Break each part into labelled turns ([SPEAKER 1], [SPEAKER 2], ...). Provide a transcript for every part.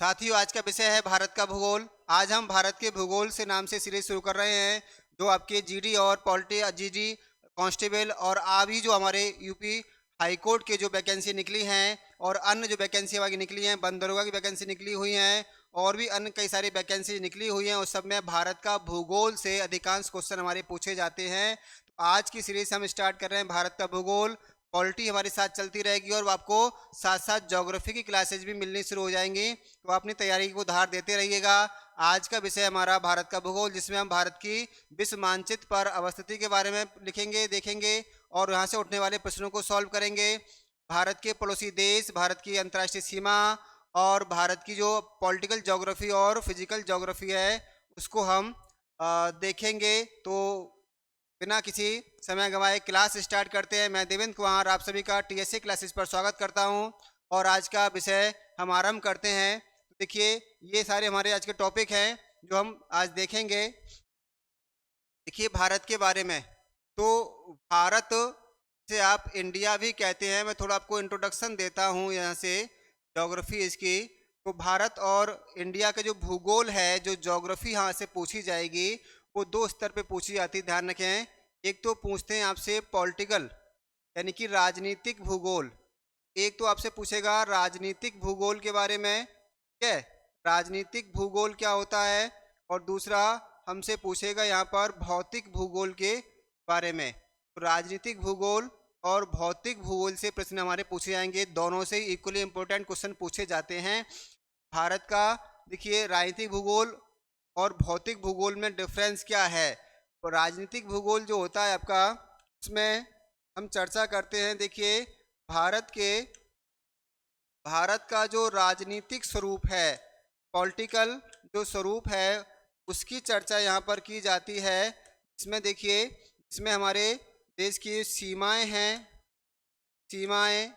[SPEAKER 1] साथियों, आज का विषय है भारत का भूगोल। आज हम भारत के भूगोल से नाम से सीरीज शुरू कर रहे हैं, जो आपके जीडी और पॉलिटी जीडी कांस्टेबल और अभी जो हमारे यूपी हाई कोर्ट के जो वैकेंसी निकली हैं और अन्य जो वैकेंसी हमारी निकली हैं, वन दरोगा की वैकेंसी निकली हुई हैं और भी अन्य कई सारी वैकेंसी निकली हुई हैं, उस सब में भारत का भूगोल से अधिकांश क्वेश्चन हमारे पूछे जाते हैं। तो आज की सीरीज हम स्टार्ट कर रहे हैं भारत का भूगोल। पॉलिटी हमारे साथ चलती रहेगी और आपको साथ साथ ज्योग्राफी की क्लासेज भी मिलनी शुरू हो जाएंगी, तो अपनी तैयारी को धार देते रहिएगा। आज का विषय हमारा भारत का भूगोल, जिसमें हम भारत की विश्व मानचित्र पर अवस्थिति के बारे में लिखेंगे, देखेंगे और यहाँ से उठने वाले प्रश्नों को सॉल्व करेंगे। भारत के पड़ोसी देश, भारत की अंतर्राष्ट्रीय सीमा और भारत की जो पॉलिटिकल ज्योग्राफी और फिजिकल ज्योग्राफी है उसको हम देखेंगे। तो बिना किसी समय गंवाए क्लास स्टार्ट करते हैं। मैं देवेंद्र कुमार आप सभी का टीएसए क्लासेस पर स्वागत करता हूं और आज का विषय हम आरंभ करते हैं। तो देखिए, ये सारे हमारे आज के टॉपिक हैं जो हम आज देखेंगे। देखिए, भारत के बारे में, तो भारत से आप इंडिया भी कहते हैं। मैं थोड़ा आपको इंट्रोडक्शन देता हूं यहाँ से, ज्योग्राफी इसकी। तो भारत और इंडिया का जो भूगोल है, जो ज्योग्राफी यहाँ से पूछी जाएगी, वो दो स्तर पे पूछी जाती है, ध्यान रखें। एक तो पूछते हैं आपसे पॉलिटिकल यानी कि राजनीतिक भूगोल। एक तो आपसे पूछेगा राजनीतिक भूगोल के बारे में, ठीक है, राजनीतिक भूगोल क्या होता है। और दूसरा हमसे पूछेगा यहाँ पर भौतिक भूगोल के बारे में। तो राजनीतिक भूगोल और भौतिक भूगोल से प्रश्न हमारे पूछे जाएंगे। दोनों से इक्वली इंपॉर्टेंट क्वेश्चन पूछे जाते हैं। भारत का देखिए, राजनीतिक भूगोल और भौतिक भूगोल में डिफरेंस क्या है। तो राजनीतिक भूगोल जो होता है आपका, उसमें हम चर्चा करते हैं। देखिए, भारत का जो राजनीतिक स्वरूप है, पॉलिटिकल जो स्वरूप है, उसकी चर्चा यहाँ पर की जाती है। इसमें देखिए, इसमें हमारे देश की सीमाएं हैं, सीमाएं,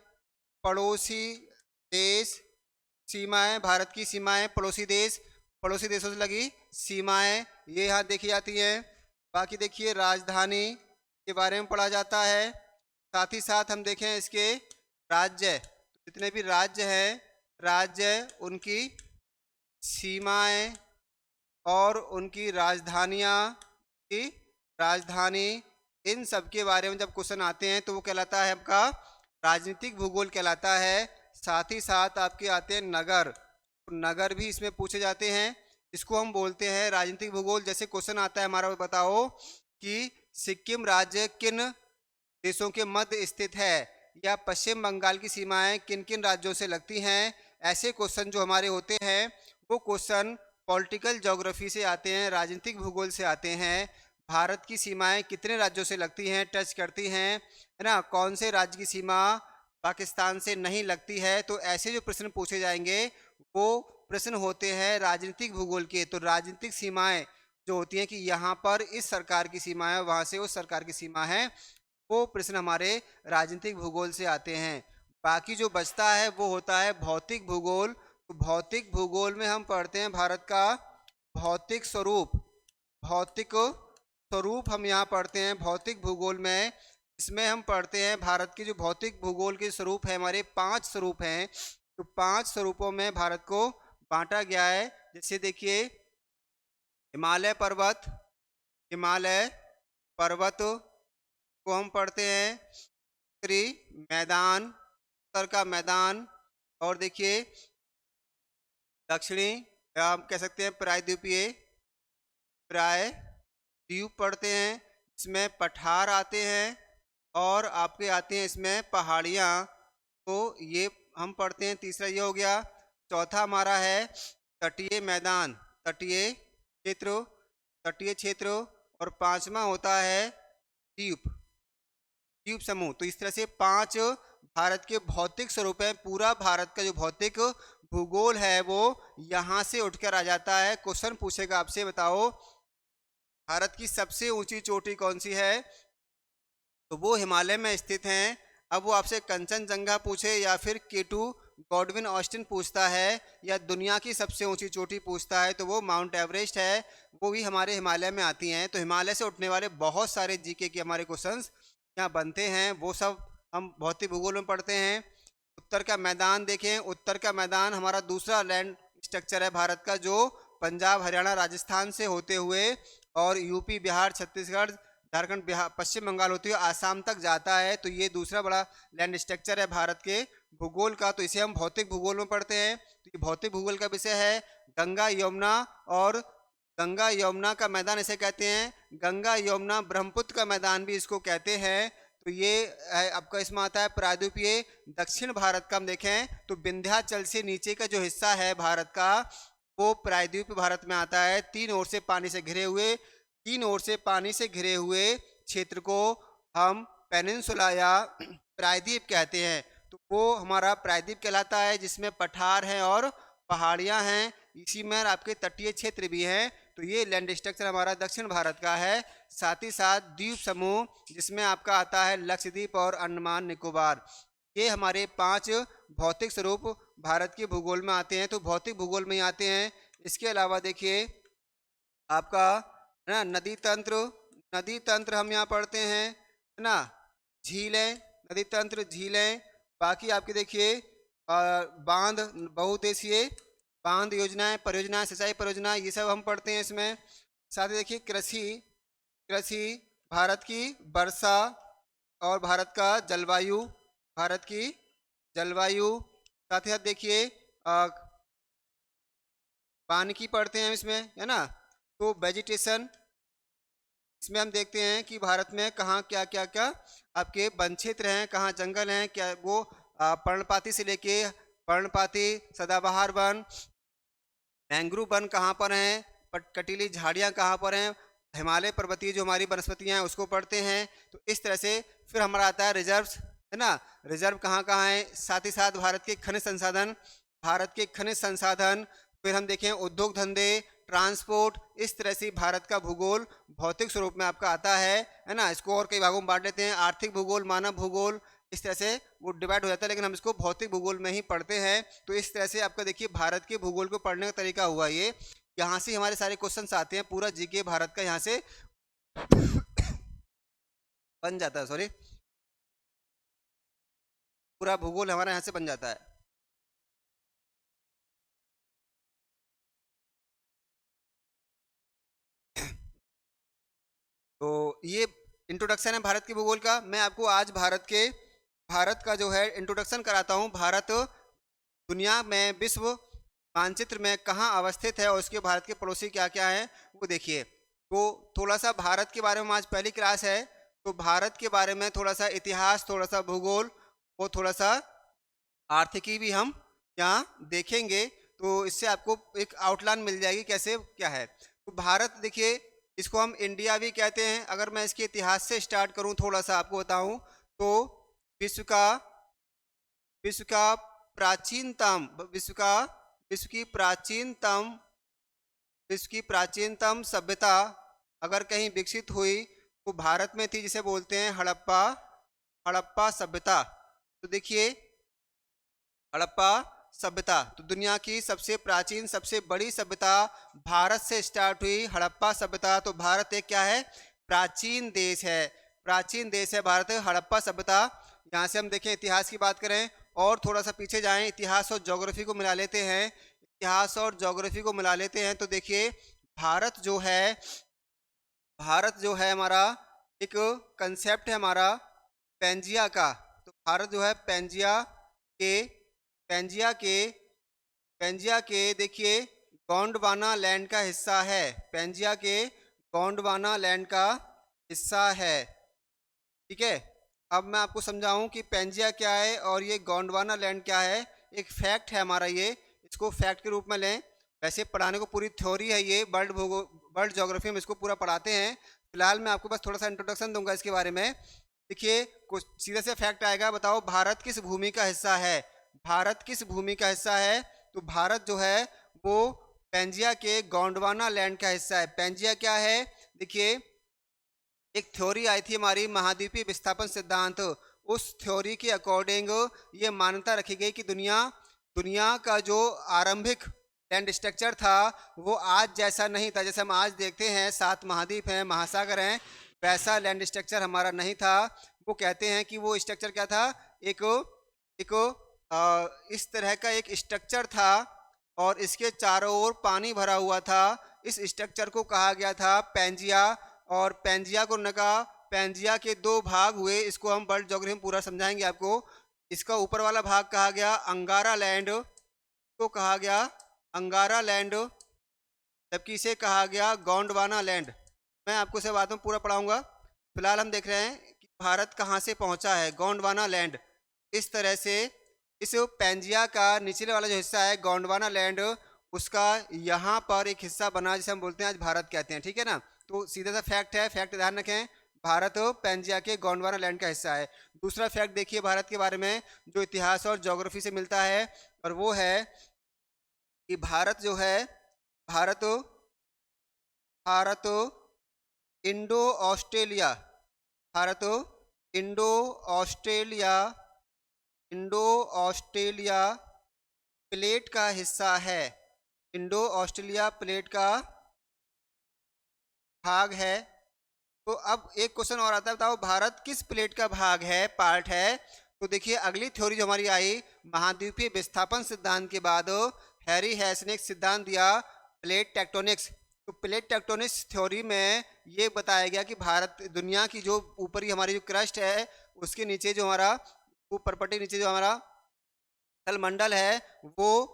[SPEAKER 1] पड़ोसी देश, सीमाएं, भारत की सीमाएं, पड़ोसी देश, पड़ोसी देशों से लगी सीमाएं, ये यहाँ देखी जाती हैं। बाकी देखिए, राजधानी के बारे में पढ़ा जाता है। साथ ही साथ हम देखें इसके राज्य, जितने भी राज्य हैं, राज्य, उनकी सीमाएं और उनकी राजधानियाँ की राजधानी, इन सब के बारे में जब क्वेश्चन आते हैं तो वो कहलाता है आपका राजनीतिक भूगोल कहलाता है। साथ ही साथ आपके आते हैं नगर, तो नगर भी इसमें पूछे जाते हैं। इसको हम बोलते हैं राजनीतिक भूगोल। जैसे क्वेश्चन आता है हमारा, बताओ कि सिक्किम राज्य किन देशों के मध्य स्थित है, या पश्चिम बंगाल की सीमाएं किन किन राज्यों से लगती हैं। ऐसे क्वेश्चन जो हमारे होते हैं, वो क्वेश्चन पॉलिटिकल ज्योग्राफी से आते हैं, राजनीतिक भूगोल से आते हैं। भारत की सीमाएं कितने राज्यों से लगती हैं, टच करती हैं, है ना, कौन से राज्य की सीमा पाकिस्तान से नहीं लगती है। तो ऐसे जो प्रश्न पूछे जाएंगे वो प्रश्न होते हैं राजनीतिक भूगोल के। तो राजनीतिक सीमाएं जो होती हैं कि यहाँ पर इस सरकार की सीमा है, वहाँ से उस सरकार की सीमा है, वो प्रश्न हमारे राजनीतिक भूगोल से आते हैं। बाकी जो बचता है वो होता है भौतिक भूगोल। तो भौतिक भूगोल में हम पढ़ते हैं भारत का भौतिक स्वरूप, भौतिक स्वरूप हम यहाँ पढ़ते हैं भौतिक भूगोल में। इसमें हम पढ़ते हैं भारत के जो भौतिक भूगोल के स्वरूप है, हमारे 5 स्वरूप हैं। तो 5 स्वरूपों में भारत को बांटा गया है। जैसे देखिए, हिमालय पर्वत, हिमालय पर्वत को हम पढ़ते हैं उत्तरी मैदान, उत्तर का मैदान। और देखिए, दक्षिणी, या हम कह सकते हैं प्रायद्वीपीय, प्रायद्वीप पढ़ते हैं। इसमें पठार आते हैं और आपके आते हैं इसमें पहाड़ियाँ, तो ये हम पढ़ते हैं। तीसरा ये हो गया। चौथा हमारा है तटीय मैदान, तटीय क्षेत्र, तटीय क्षेत्र। और 5वां होता है द्वीप, द्वीप समूह। तो इस तरह से 5 भारत के भौतिक स्वरूप है। पूरा भारत का जो भौतिक भूगोल है वो यहाँ से उठकर आ जाता है। क्वेश्चन पूछेगा आपसे, बताओ भारत की सबसे ऊंची चोटी कौन सी है, तो वो हिमालय में स्थित हैं। अब वो आपसे कंचनजंगा पूछे या फिर केटू गॉडविन ऑस्टिन पूछता है, या दुनिया की सबसे ऊंची चोटी पूछता है, तो वो माउंट एवरेस्ट है, वो भी हमारे हिमालय में आती हैं। तो हिमालय से उठने वाले बहुत सारे जीके के हमारे क्वेश्चंस यहाँ बनते हैं, वो सब हम भौतिक भूगोल में पढ़ते हैं। उत्तर का मैदान देखें, उत्तर का मैदान हमारा दूसरा लैंड स्ट्रक्चर है भारत का, जो पंजाब, हरियाणा, राजस्थान से होते हुए और यूपी, बिहार, छत्तीसगढ़, झारखंड, बिहार, पश्चिम बंगाल होते हुए आसाम तक जाता है। तो ये दूसरा बड़ा लैंड स्ट्रक्चर है भारत के भूगोल का। तो इसे हम भौतिक भूगोल में पढ़ते हैं। तो ये भौतिक भूगोल का विषय है गंगा यमुना, और गंगा यमुना का मैदान इसे कहते हैं, गंगा यमुना ब्रह्मपुत्र का मैदान भी इसको कहते हैं। तो ये आपका इसमें आता है प्रायद्वीपीय दक्षिण भारत का। हम देखें तो विंध्याचल से नीचे का जो हिस्सा है भारत का, वो प्रायद्वीपीय भारत में आता है। तीन ओर से पानी से घिरे हुए, तीन ओर से पानी से घिरे हुए क्षेत्र को हम पेनिनसुला या प्रायद्वीप कहते हैं। तो वो हमारा प्रायद्वीप कहलाता है, जिसमें पठार हैं और पहाड़ियां हैं, इसी में आपके तटीय क्षेत्र भी हैं। तो ये लैंड स्ट्रक्चर हमारा दक्षिण भारत का है। साथ ही साथ द्वीप समूह, जिसमें आपका आता है लक्षद्वीप और अंडमान निकोबार। ये हमारे 5 भौतिक स्वरूप भारत के भूगोल में आते हैं। तो भौतिक भूगोल में ही आते हैं। इसके अलावा देखिए आपका है ना नदी तंत्र, नदी तंत्र हम यहाँ पढ़ते हैं, है ना। झीलें, नदी तंत्र, झीलें, बाकी आपके देखिए बांध, बहुउद्देशीय बांध योजनाएं, परियोजनाएं, सिंचाई परियोजना, ये सब हम पढ़ते हैं इसमें। साथ ही देखिए कृषि, कृषि, भारत की वर्षा और भारत का जलवायु, भारत की जलवायु। साथ ही साथ देखिए वानिकी पढ़ते हैं इसमें, है ना। तो वेजिटेशन, इसमें हम देखते हैं कि भारत में कहाँ क्या क्या क्या आपके वन क्षेत्र हैं, कहाँ जंगल हैं, क्या वो पर्णपाती से लेके पर्णपाती, सदाबहार वन, मैंग्रोव वन कहाँ पर हैं, कटीली झाड़ियाँ कहाँ पर हैं, हिमालय पर्वतीय जो हमारी वनस्पतियाँ हैं उसको पढ़ते हैं। तो इस तरह से फिर हमारा आता है रिजर्व्स, है ना। रिजर्व कहाँ कहाँ है, साथ ही साथ भारत के खनिज संसाधन, भारत के खनिज संसाधन, फिर हम देखें उद्योग धंधे, ट्रांसपोर्ट। इस तरह से भारत का भूगोल भौतिक स्वरूप में आपका आता है ना। इसको और कई भागों में बांट लेते हैं, आर्थिक भूगोल, मानव भूगोल, इस तरह से वो डिवाइड हो जाता है, लेकिन हम इसको भौतिक भूगोल में ही पढ़ते हैं। तो इस तरह से आपका देखिए भारत के भूगोल को पढ़ने का तरीका हुआ ये। यहाँ से हमारे सारे क्वेश्चंस आते हैं, पूरा जीके भारत का यहाँ से बन जाता है, सॉरी, पूरा भूगोल हमारा यहाँ से बन जाता है। तो ये इंट्रोडक्शन है भारत के भूगोल का। मैं आपको आज भारत का जो है इंट्रोडक्शन कराता हूँ। भारत दुनिया में, विश्व मानचित्र में कहाँ अवस्थित है और उसके भारत के पड़ोसी क्या क्या हैं वो देखिए। तो थोड़ा सा भारत के बारे में, आज पहली क्लास है तो भारत के बारे में थोड़ा सा इतिहास, थोड़ा सा भूगोल और थोड़ा सा आर्थिकी भी हम यहाँ देखेंगे। तो इससे आपको एक आउटलाइन मिल जाएगी कैसे क्या है। तो भारत देखिए, इसको हम इंडिया भी कहते हैं। अगर मैं इसके इतिहास से स्टार्ट करूं, थोड़ा सा आपको बताऊं, तो विश्व का विश्व का प्राचीनतम विश्व की प्राचीनतम विश्व की प्राचीनतम सभ्यता अगर कहीं विकसित हुई तो भारत में थी, जिसे बोलते हैं हड़प्पा सभ्यता। तो देखिए हड़प्पा सभ्यता, तो दुनिया की सबसे प्राचीन, सबसे बड़ी सभ्यता भारत से स्टार्ट हुई, हड़प्पा सभ्यता। तो भारत एक क्या है, प्राचीन देश है, प्राचीन देश है भारत, हड़प्पा सभ्यता। यहाँ से हम देखें, इतिहास की बात करें और थोड़ा सा पीछे जाएं, इतिहास और ज्योग्राफी को मिला लेते हैं, इतिहास और ज्योग्राफी को मिला लेते हैं। तो देखिए भारत जो है हमारा एक कंसेप्ट है हमारा पेंजिया का। तो भारत जो है पेंजिया के देखिए गोंडवाना लैंड का हिस्सा है, पेंजिया के गोंडवाना लैंड का हिस्सा है। ठीक है, अब मैं आपको समझाऊं कि पेंजिया क्या है और ये गोंडवाना लैंड क्या है। एक फैक्ट है हमारा ये, इसको फैक्ट के रूप में लें। वैसे पढ़ाने को पूरी थ्योरी है ये, वर्ल्ड ज्योग्राफी में इसको पूरा पढ़ाते हैं। फिलहाल मैं आपको बस थोड़ा सा इंट्रोडक्शन दूंगा इसके बारे में। देखिए कुछ सीधे से फैक्ट आएगा, बताओ भारत किस भूमि का हिस्सा है, भारत किस भूमि का हिस्सा है। तो भारत जो है वो पेंजिया के गोंडवाना लैंड का हिस्सा है। पेंजिया क्या है, देखिए एक थ्योरी आई थी हमारी महाद्वीपीय विस्थापन सिद्धांत, उस थ्योरी के अकॉर्डिंग ये मान्यता रखी गई कि दुनिया का जो आरंभिक लैंड स्ट्रक्चर था वो आज जैसा नहीं था। जैसे हम आज देखते हैं 7 महाद्वीप हैं, महासागर हैं, वैसा लैंड स्ट्रक्चर हमारा नहीं था। वो कहते हैं कि वो स्ट्रक्चर क्या था, एक इस तरह का एक स्ट्रक्चर था और इसके चारों ओर पानी भरा हुआ था। इस स्ट्रक्चर को कहा गया था पैंजिया। और पैंजिया को कहा, पैंजिया के दो भाग हुए। इसको हम वर्ल्ड ज्योग्राफी में पूरा समझाएंगे आपको। इसका ऊपर वाला भाग कहा गया अंगारा लैंड, को कहा गया अंगारा लैंड, जबकि इसे कहा गया गोंडवाना लैंड। मैं आपको इसे बाद में पूरा पढ़ाऊंगा। फिलहाल हम देख रहे हैं कि भारत कहाँ से पहुंचा है, गोंडवाना लैंड। इस तरह से इस पैंजिया का निचले वाला जो हिस्सा है गोंडवाना लैंड, उसका यहाँ पर एक हिस्सा बना जिसे हम बोलते हैं आज भारत कहते हैं, ठीक है ना। तो सीधा सा फैक्ट है, फैक्ट ध्यान रखें, भारत पैंजिया के गोंडवाना लैंड का हिस्सा है। दूसरा फैक्ट देखिए भारत के बारे में जो इतिहास और ज्योग्राफी से मिलता है, और वो है कि भारत जो है, Bharat Bharat Indo Australia, Bharat Indo Australia, Indo Australia plate का हिस्सा है। इंडो ऑस्ट्रेलिया प्लेट का भाग है। तो अब एक क्वेश्चन और आता है, बताओ भारत किस प्लेट का भाग है, पार्ट है। तो देखिए अगली थ्योरी जो हमारी आई महाद्वीपीय विस्थापन सिद्धांत के बाद, हैरी हैस ने एक सिद्धांत दिया प्लेट टेक्टोनिक्स। तो प्लेट टेक्टोनिक्स थ्योरी में ये बताया गया कि भारत, दुनिया की जो ऊपरी हमारी जो क्रस्ट है, उसके नीचे जो हमारा ऊपर पट्टी नीचे जो हमारा थलमंडल है, वो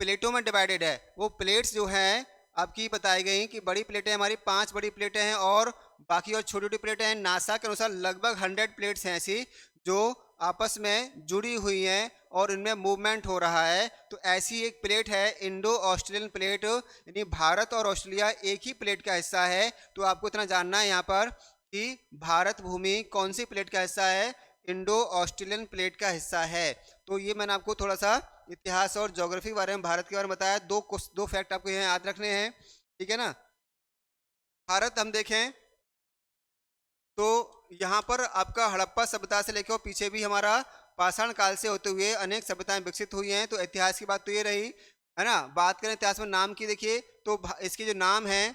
[SPEAKER 1] प्लेटों में डिवाइडेड है। वो प्लेट्स जो हैं आपकी बताई गई कि बड़ी प्लेटें हमारी 5 बड़ी प्लेटें हैं, और बाकी और छोटी छोटी प्लेटें हैं। नासा के अनुसार लगभग 100 प्लेट्स हैं ऐसी जो आपस में जुड़ी हुई हैं और इनमें मूवमेंट हो रहा है। तो ऐसी एक प्लेट है इंडो ऑस्ट्रेलियन प्लेट, यानी भारत और ऑस्ट्रेलिया एक ही प्लेट का हिस्सा है। तो आपको इतना जानना है यहाँ पर कि भारत भूमि कौन सी प्लेट का हिस्सा है, इंडो ऑस्ट्रेलियन प्लेट का हिस्सा है। तो ये मैंने आपको थोड़ा सा इतिहास और ज्योग्राफी के बारे में, भारत के बारे में बताया। दो फैक्ट आपको यहाँ याद रखने हैं, ठीक है ना। भारत हम देखें तो यहाँ पर आपका हड़प्पा सभ्यता से लेकर पीछे भी हमारा पाषाण काल से होते हुए अनेक सभ्यताएं विकसित हुई हैं। तो इतिहास की बात तो ये रही है ना। बात करें इतिहास में नाम की, देखिए तो इसके जो नाम है,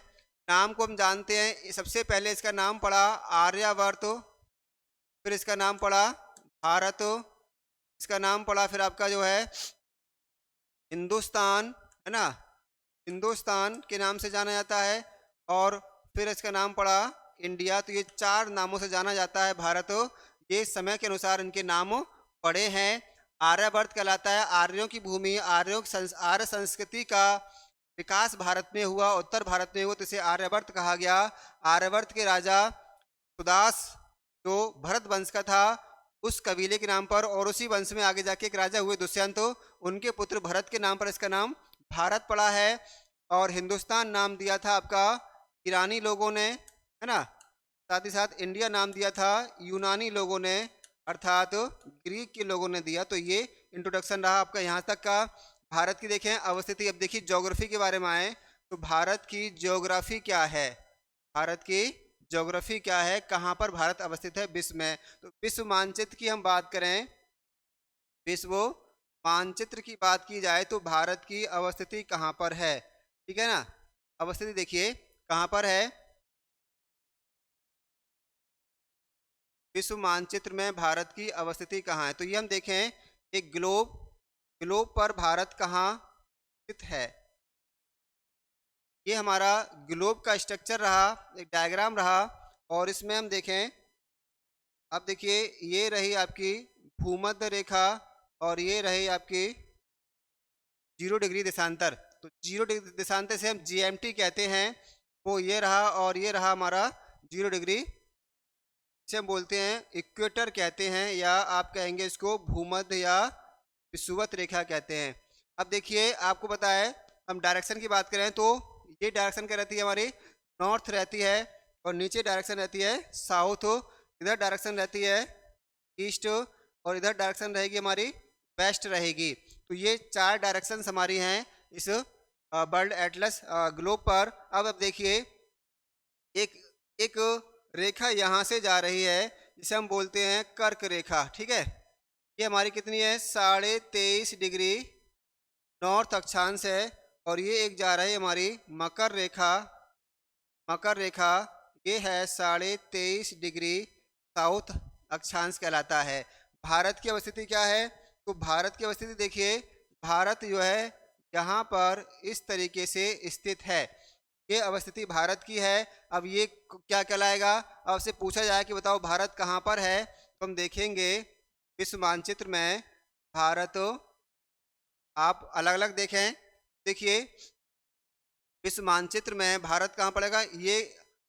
[SPEAKER 1] नाम को हम जानते हैं। सबसे पहले इसका नाम पड़ा आर्यावर्त, फिर इसका नाम पड़ा भारत, इसका नाम पड़ा फिर आपका जो है हिंदुस्तान, है ना, हिंदुस्तान के नाम से जाना जाता है, और फिर इसका नाम पड़ा इंडिया। तो ये 4 नामों से जाना जाता है भारत। ये समय के अनुसार इनके नाम पड़े हैं। आर्यावर्त कहलाता है आर्यों की भूमि, आर्य संस्कृति का विकास भारत में हुआ, उत्तर भारत में हुआ, तो इसे आर्यावर्त कहा गया। आर्यावर्त के राजा सुदास जो भरत वंश का था, उस कबीले के नाम पर, और उसी वंश में आगे जाके एक राजा हुए दुष्यंत, उनके पुत्र भरत के नाम पर इसका नाम भारत पड़ा है। और हिंदुस्तान नाम दिया था आपका ईरानी लोगों ने, है ना। साथ ही साथ इंडिया नाम दिया था यूनानी लोगों ने, अर्थात ग्रीक के लोगों ने दिया। तो ये इंट्रोडक्शन रहा आपका यहाँ तक का। भारत की देखें अवस्थिति। अब देखिए ज्योग्राफी के बारे में आए तो भारत की ज्योग्राफी क्या है, भारत की ज्योग्राफी क्या है, कहाँ पर भारत अवस्थित है विश्व में। तो विश्व मानचित्र की हम बात करें, विश्व मानचित्र की बात की जाए तो भारत की अवस्थिति कहाँ पर है, ठीक है ना। अवस्थिति देखिए कहाँ पर है, विश्व मानचित्र में भारत की अवस्थिति कहाँ है। तो ये हम देखें एक ग्लोब, ग्लोब पर भारत कहाँ स्थित है। ये हमारा ग्लोब का स्ट्रक्चर रहा, एक डायग्राम रहा, और इसमें हम देखें, अब देखिए ये रही आपकी भूमध्य रेखा, और ये रही आपकी 0 डिग्री देशांतर। तो 0 डिग्री देशांतर से हम GMT कहते हैं, वो ये रहा, और ये रहा हमारा 0 डिग्री, इसे हम बोलते हैं इक्वेटर कहते हैं, या आप कहेंगे इसको भूमध्य या विषुवत रेखा कहते हैं। अब देखिए आपको पता है, हम डायरेक्शन की बात करें तो ये डायरेक्शन क्या रहती है हमारी, नॉर्थ रहती है, और नीचे डायरेक्शन रहती है साउथ, इधर डायरेक्शन रहती है ईस्ट, और इधर डायरेक्शन रहेगी हमारी वेस्ट रहेगी। तो ये 4 डायरेक्शंस हमारी हैं इस वर्ल्ड एटलस ग्लोब पर। अब देखिए एक एक रेखा यहाँ से जा रही है जिसे हम बोलते हैं कर्क रेखा, ठीक है। ये हमारी कितनी है, 23.5 डिग्री नॉर्थ अक्षांश है, और ये एक जा रही है हमारी मकर रेखा, मकर रेखा ये है 23.5 डिग्री साउथ अक्षांश कहलाता है। भारत की अवस्थिति क्या है, तो भारत की अवस्थिति देखिए, भारत जो है यहाँ पर इस तरीके से स्थित है। ये अवस्थिति भारत की है। अब ये क्या कहलाएगा? अब से पूछा जाए कि बताओ भारत कहाँ पर है, तो हम देखेंगे विश्व मानचित्र में भारत, आप अलग अलग देखें। देखिए विश्व मानचित्र में भारत कहाँ पड़ेगा? ये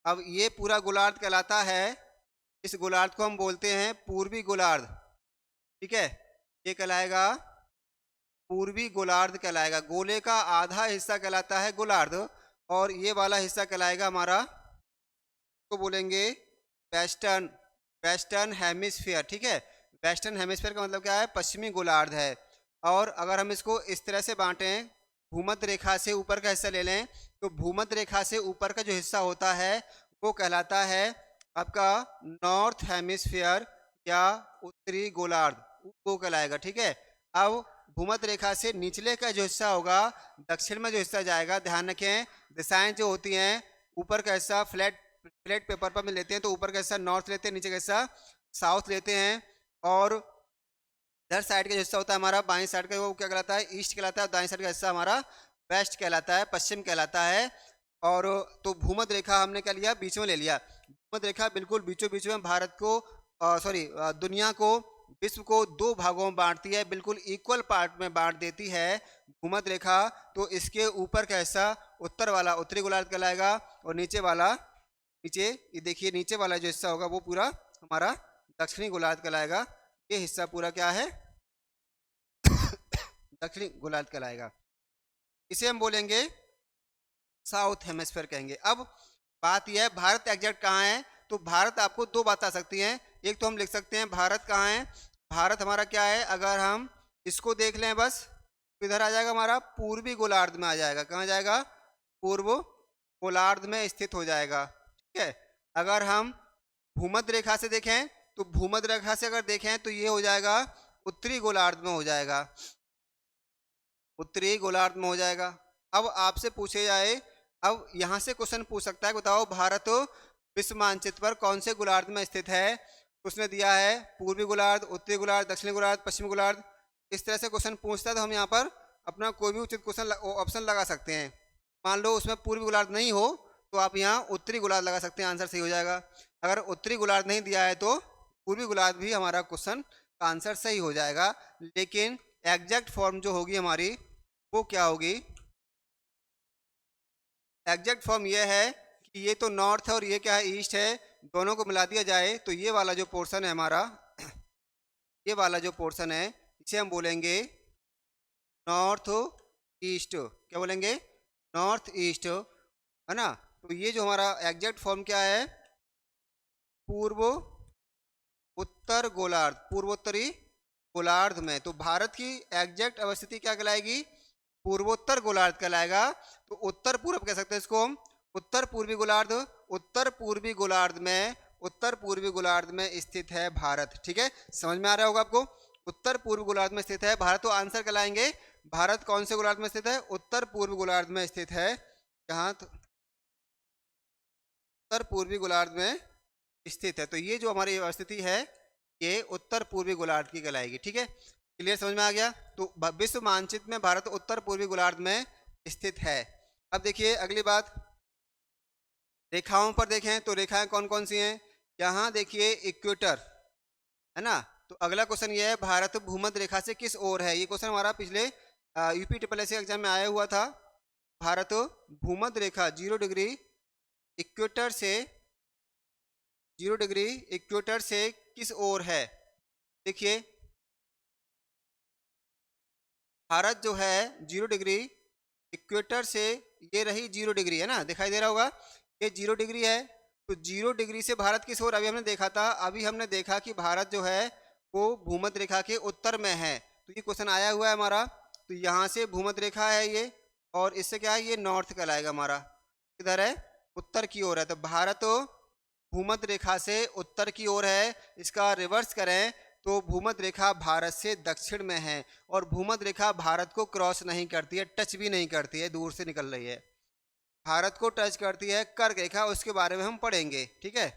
[SPEAKER 1] अब ये पूरा गोलार्ध कहलाता है। इस गोलार्ध को हम बोलते हैं पूर्वी गोलार्ध। ठीक है, ये कहलाएगा पूर्वी गोलार्ध कहलाएगा। गोले का आधा हिस्सा कहलाता है गोलार्ध, और ये वाला हिस्सा कहलाएगा हमारा, को बोलेंगे वेस्टर्न, वेस्टर्न हेमिस्फीयर। ठीक है, वेस्टर्न हेमिस्फीयर का मतलब क्या है? पश्चिमी गोलार्ध है। और अगर हम इसको इस तरह से बांटें, भूमध्य रेखा से ऊपर का हिस्सा ले लें, तो भूमध्य रेखा से ऊपर का जो हिस्सा होता है वो कहलाता है आपका नॉर्थ हेमिस्फीयर या उत्तरी गोलार्ध, वो कहलाएगा। ठीक है, अब भूमध्य रेखा से निचले का जो हिस्सा होगा, दक्षिण में जो हिस्सा जाएगा, ध्यान रखें दिशाएं जो होती हैं, ऊपर का हिस्सा फ्लैट फ्लैट पेपर पर में लेते हैं, तो ऊपर का हिस्सा नॉर्थ लेते हैं, नीचे का हिस्सा साउथ लेते हैं। और इधर साइड का जो हिस्सा होता है हमारा, बाईं साइड का, वो क्या कहलाता है? ईस्ट कहलाता है। दाईं साइड का हिस्सा हमारा वेस्ट कहलाता है, पश्चिम कहलाता है। और तो भूमध्य रेखा हमने क्या लिया? बीच में ले लिया। भूमध्य रेखा बिल्कुल बीचों बीच में भारत को दुनिया को, विश्व को दो भागों में बांटती है, बिल्कुल इक्वल पार्ट में बांट देती है भूमध्य रेखा। तो इसके ऊपर का हिस्सा उत्तर वाला उत्तरी गोलार्ध कहलाएगा, और नीचे वाला, नीचे ये देखिए नीचे वाला जो हिस्सा होगा वो पूरा हमारा दक्षिणी गोलार्ध कहलाएगा। ये हिस्सा पूरा क्या है? दक्षिणी गोलार्ध कहलाएगा। इसे हम बोलेंगे साउथ हेमिस्फीयर कहेंगे। अब बात यह है भारत एग्जैक्ट कहाँ है? तो भारत आपको दो बात आ सकती हैं। एक तो हम लिख सकते हैं भारत कहाँ है। भारत हमारा क्या है? अगर हम इसको देख लें बस, तो इधर आ जाएगा हमारा पूर्वी गोलार्ध में आ जाएगा। कहाँ जाएगा? पूर्व गोलार्ध में स्थित हो जाएगा। ठीक है, अगर हम भूमध्य रेखा से देखें, तो भूमध्य रेखा से अगर देखें तो ये हो जाएगा उत्तरी गोलार्ध में हो जाएगा, उत्तरी गोलार्ध में हो जाएगा। अब आपसे पूछे जाए, अब यहाँ से क्वेश्चन पूछ सकता है, बताओ भारत विश्व मानचित्र पर कौन से गोलार्ध में स्थित है? उसने दिया है पूर्वी गोलार्ध, उत्तरी गोलार्ध, दक्षिणी गोलार्ध, पश्चिमी गोलार्ध। इस तरह से क्वेश्चन पूछता है तो हम यहाँ पर अपना कोई भी उचित क्वेश्चन ऑप्शन लगा सकते हैं। मान लो उसमें पूर्वी गोलार्ध नहीं हो तो आप यहाँ उत्तरी गोलार्ध लगा सकते हैं, आंसर सही हो जाएगा। अगर उत्तरी गोलार्ध नहीं दिया है तो पूर्वी गोलार्ध भी हमारा क्वेश्चन का आंसर सही हो जाएगा। लेकिन एग्जैक्ट फॉर्म जो होगी हमारी वो क्या होगी? एग्जैक्ट फॉर्म ये है कि ये तो नॉर्थ है और ये क्या है? ईस्ट है। दोनों को मिला दिया जाए तो ये वाला जो पोर्शन है हमारा, ये वाला जो पोर्शन है, इसे हम बोलेंगे नॉर्थ ईस्ट। क्या बोलेंगे? नॉर्थ ईस्ट, है ना। तो ये जो हमारा एग्जैक्ट फॉर्म क्या है? पूर्व उत्तर गोलार्ध, पूर्वोत्तरी गोलार्ध में। तो भारत की एग्जैक्ट अवस्थिति क्या कहलाएगी? पूर्वोत्तर गोलार्ध कहलाएगा। तो उत्तर पूर्व कह सकते हैं इसको हम, उत्तर पूर्वी गोलार्ध। उत्तर पूर्वी गोलार्ध में, उत्तर पूर्वी गोलार्ध में स्थित है भारत। ठीक है, समझ में आ रहा होगा आपको? उत्तर पूर्व गोलार्ध में स्थित है भारत। तो आंसर कहलाएंगे भारत कौन से गोलार्ध में स्थित है? उत्तर पूर्व गोलार्ध में स्थित है। यहाँ तो उत्तर पूर्वी गोलार्ध में स्थित है। तो ये जो हमारी स्थिति है ये उत्तर पूर्वी गोलार्ध की कहलाएगी। ठीक है, क्लियर, समझ में आ गया? तो विश्व मानचित्र में भारत उत्तर पूर्वी गोलार्ध में स्थित है। अब देखिए अगली बात, रेखाओं पर देखें तो रेखाएं कौन कौन सी हैं? यहाँ देखिए इक्वेटर, है ना। तो अगला क्वेश्चन ये है भारत भूमध्य रेखा से किस ओर है? ये क्वेश्चन हमारा पिछले यूपी SSC एग्जाम में आया हुआ था। भारत भूमध्य रेखा 0 डिग्री इक्वेटर से, 0 डिग्री इक्वेटर से किस ओर है? देखिए भारत जो है 0 डिग्री इक्वेटर से, ये रही 0 डिग्री, है ना, दिखाई दे रहा होगा, ये 0 डिग्री है। तो 0 डिग्री से भारत किस ओर? अभी हमने देखा था, अभी हमने देखा कि भारत जो है वो भूमध्य रेखा के उत्तर में है। तो ये क्वेश्चन आया हुआ है हमारा। तो यहाँ से भूमध्य रेखा है ये, और इससे क्या है? ये नॉर्थ कहलाएगा हमारा। किधर है? उत्तर की ओर है। तो भारत भूमध्य रेखा से उत्तर की ओर है। इसका रिवर्स करें तो भूमध्य रेखा भारत से दक्षिण में है, और भूमध्य रेखा भारत को क्रॉस नहीं करती है, टच भी नहीं करती है, दूर से निकल रही है। भारत को टच करती है कर्क रेखा, उसके बारे में हम पढ़ेंगे। ठीक है,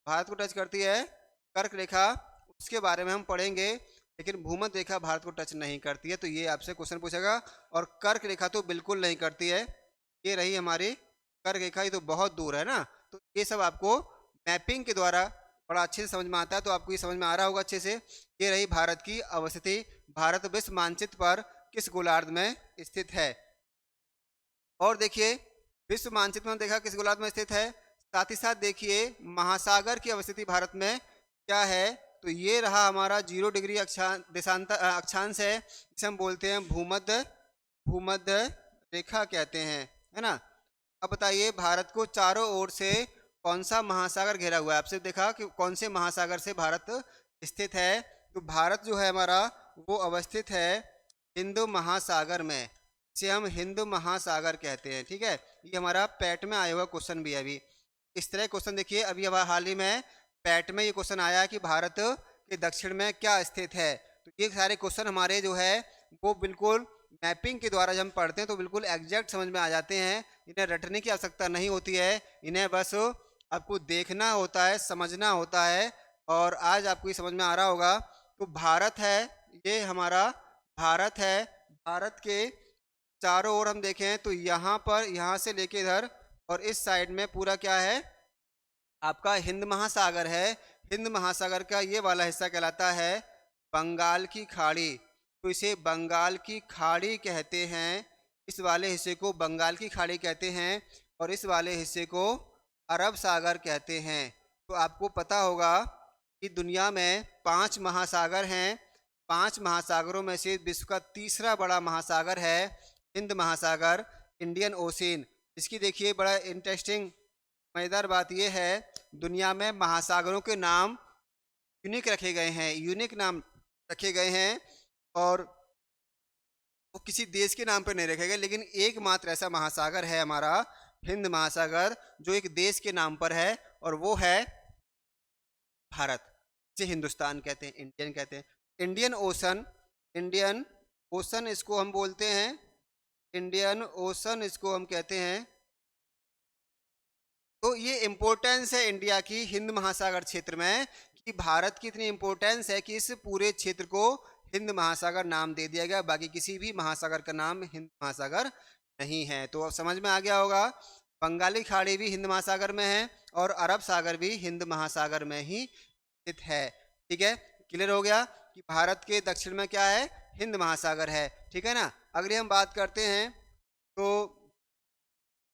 [SPEAKER 1] भारत को टच करती है कर्क रेखा, उसके बारे में हम पढ़ेंगे। लेकिन भूमध्य रेखा भारत को टच नहीं करती है, तो ये आपसे क्वेश्चन पूछेगा। और कर्क रेखा तो बिल्कुल नहीं करती है, ये रही हमारी कर्क रेखा, ये तो बहुत दूर है ना। तो ये सब आपको मैपिंग के द्वारा बड़ा अच्छे से समझ में आता है, तो आपको ये समझ में आ रहा होगा अच्छे से। ये रही भारत की अवस्थिति। भारत विश्व मानचित्र पर किस गोलार्ध में स्थित है? और देखिए विश्व मानचित्र में देखा किस गोलार्ध में स्थित है, साथ ही साथ देखिए महासागर की अवस्थिति भारत में क्या है। तो ये रहा हमारा 0 डिग्री अक्षांश है, जिसे हम बोलते हैं भूमध्य भूमध्य रेखा कहते हैं, है ना। अब बताइए भारत को चारों ओर से कौन सा महासागर घेरा हुआ है? आपसे देखा कि कौन से महासागर से भारत स्थित है। तो भारत जो है हमारा वो अवस्थित है हिंद महासागर में, इसे हम हिंद महासागर कहते हैं, ठीक है। ये हमारा पैट में आया हुआ क्वेश्चन भी है अभी। इस तरह क्वेश्चन देखिए अभी हमारा हाल ही में पैट में ये क्वेश्चन आया कि भारत के दक्षिण में क्या स्थित है। तो ये सारे क्वेश्चन हमारे जो है वो बिल्कुल मैपिंग के द्वारा जब हम पढ़ते हैं तो बिल्कुल एग्जैक्ट समझ में आ जाते हैं। इन्हें रटने की आवश्यकता नहीं होती है, इन्हें बस आपको देखना होता है, समझना होता है। और आज आपको ये समझ में आ रहा होगा। तो भारत है, ये हमारा भारत है, भारत के चारों ओर हम देखें तो यहाँ पर, यहाँ से लेके इधर और इस साइड में पूरा क्या है आपका हिंद महासागर है। हिंद महासागर का ये वाला हिस्सा कहलाता है बंगाल की खाड़ी, तो इसे बंगाल की खाड़ी कहते हैं। इस वाले हिस्से को बंगाल की खाड़ी कहते हैं और इस वाले हिस्से को अरब सागर कहते हैं। तो आपको पता होगा कि दुनिया में 5 महासागर हैं। 5 महासागरों में से विश्व का तीसरा बड़ा महासागर है हिंद महासागर, इंडियन ओशियन। इसकी देखिए बड़ा इंटरेस्टिंग मज़ेदार बात यह है, दुनिया में महासागरों के नाम यूनिक रखे गए हैं, यूनिक नाम रखे गए हैं। और वो किसी देश के नाम पर नहीं रखे गए, लेकिन एकमात्र ऐसा महासागर है हमारा हिंद महासागर जो एक देश के नाम पर है, और वो है भारत, जिसे हिंदुस्तान कहते हैं, इंडियन कहते हैं। इंडियन ओशन, इंडियन ओशन इसको हम बोलते हैं, इंडियन ओशन इसको हम कहते हैं। तो ये इम्पोर्टेंस है इंडिया की हिंद महासागर क्षेत्र में, कि भारत की इतनी इम्पोर्टेंस है कि इस पूरे क्षेत्र को हिंद महासागर नाम दे दिया गया, बाकी किसी भी महासागर का नाम हिंद महासागर नहीं है। तो अब समझ में आ गया होगा, बंगाली खाड़ी भी हिंद महासागर में है और अरब सागर भी हिंद महासागर में ही स्थित है, ठीक है। क्लियर हो गया कि भारत के दक्षिण में क्या है, हिंद महासागर है, ठीक है ना। अगर हम बात करते हैं तो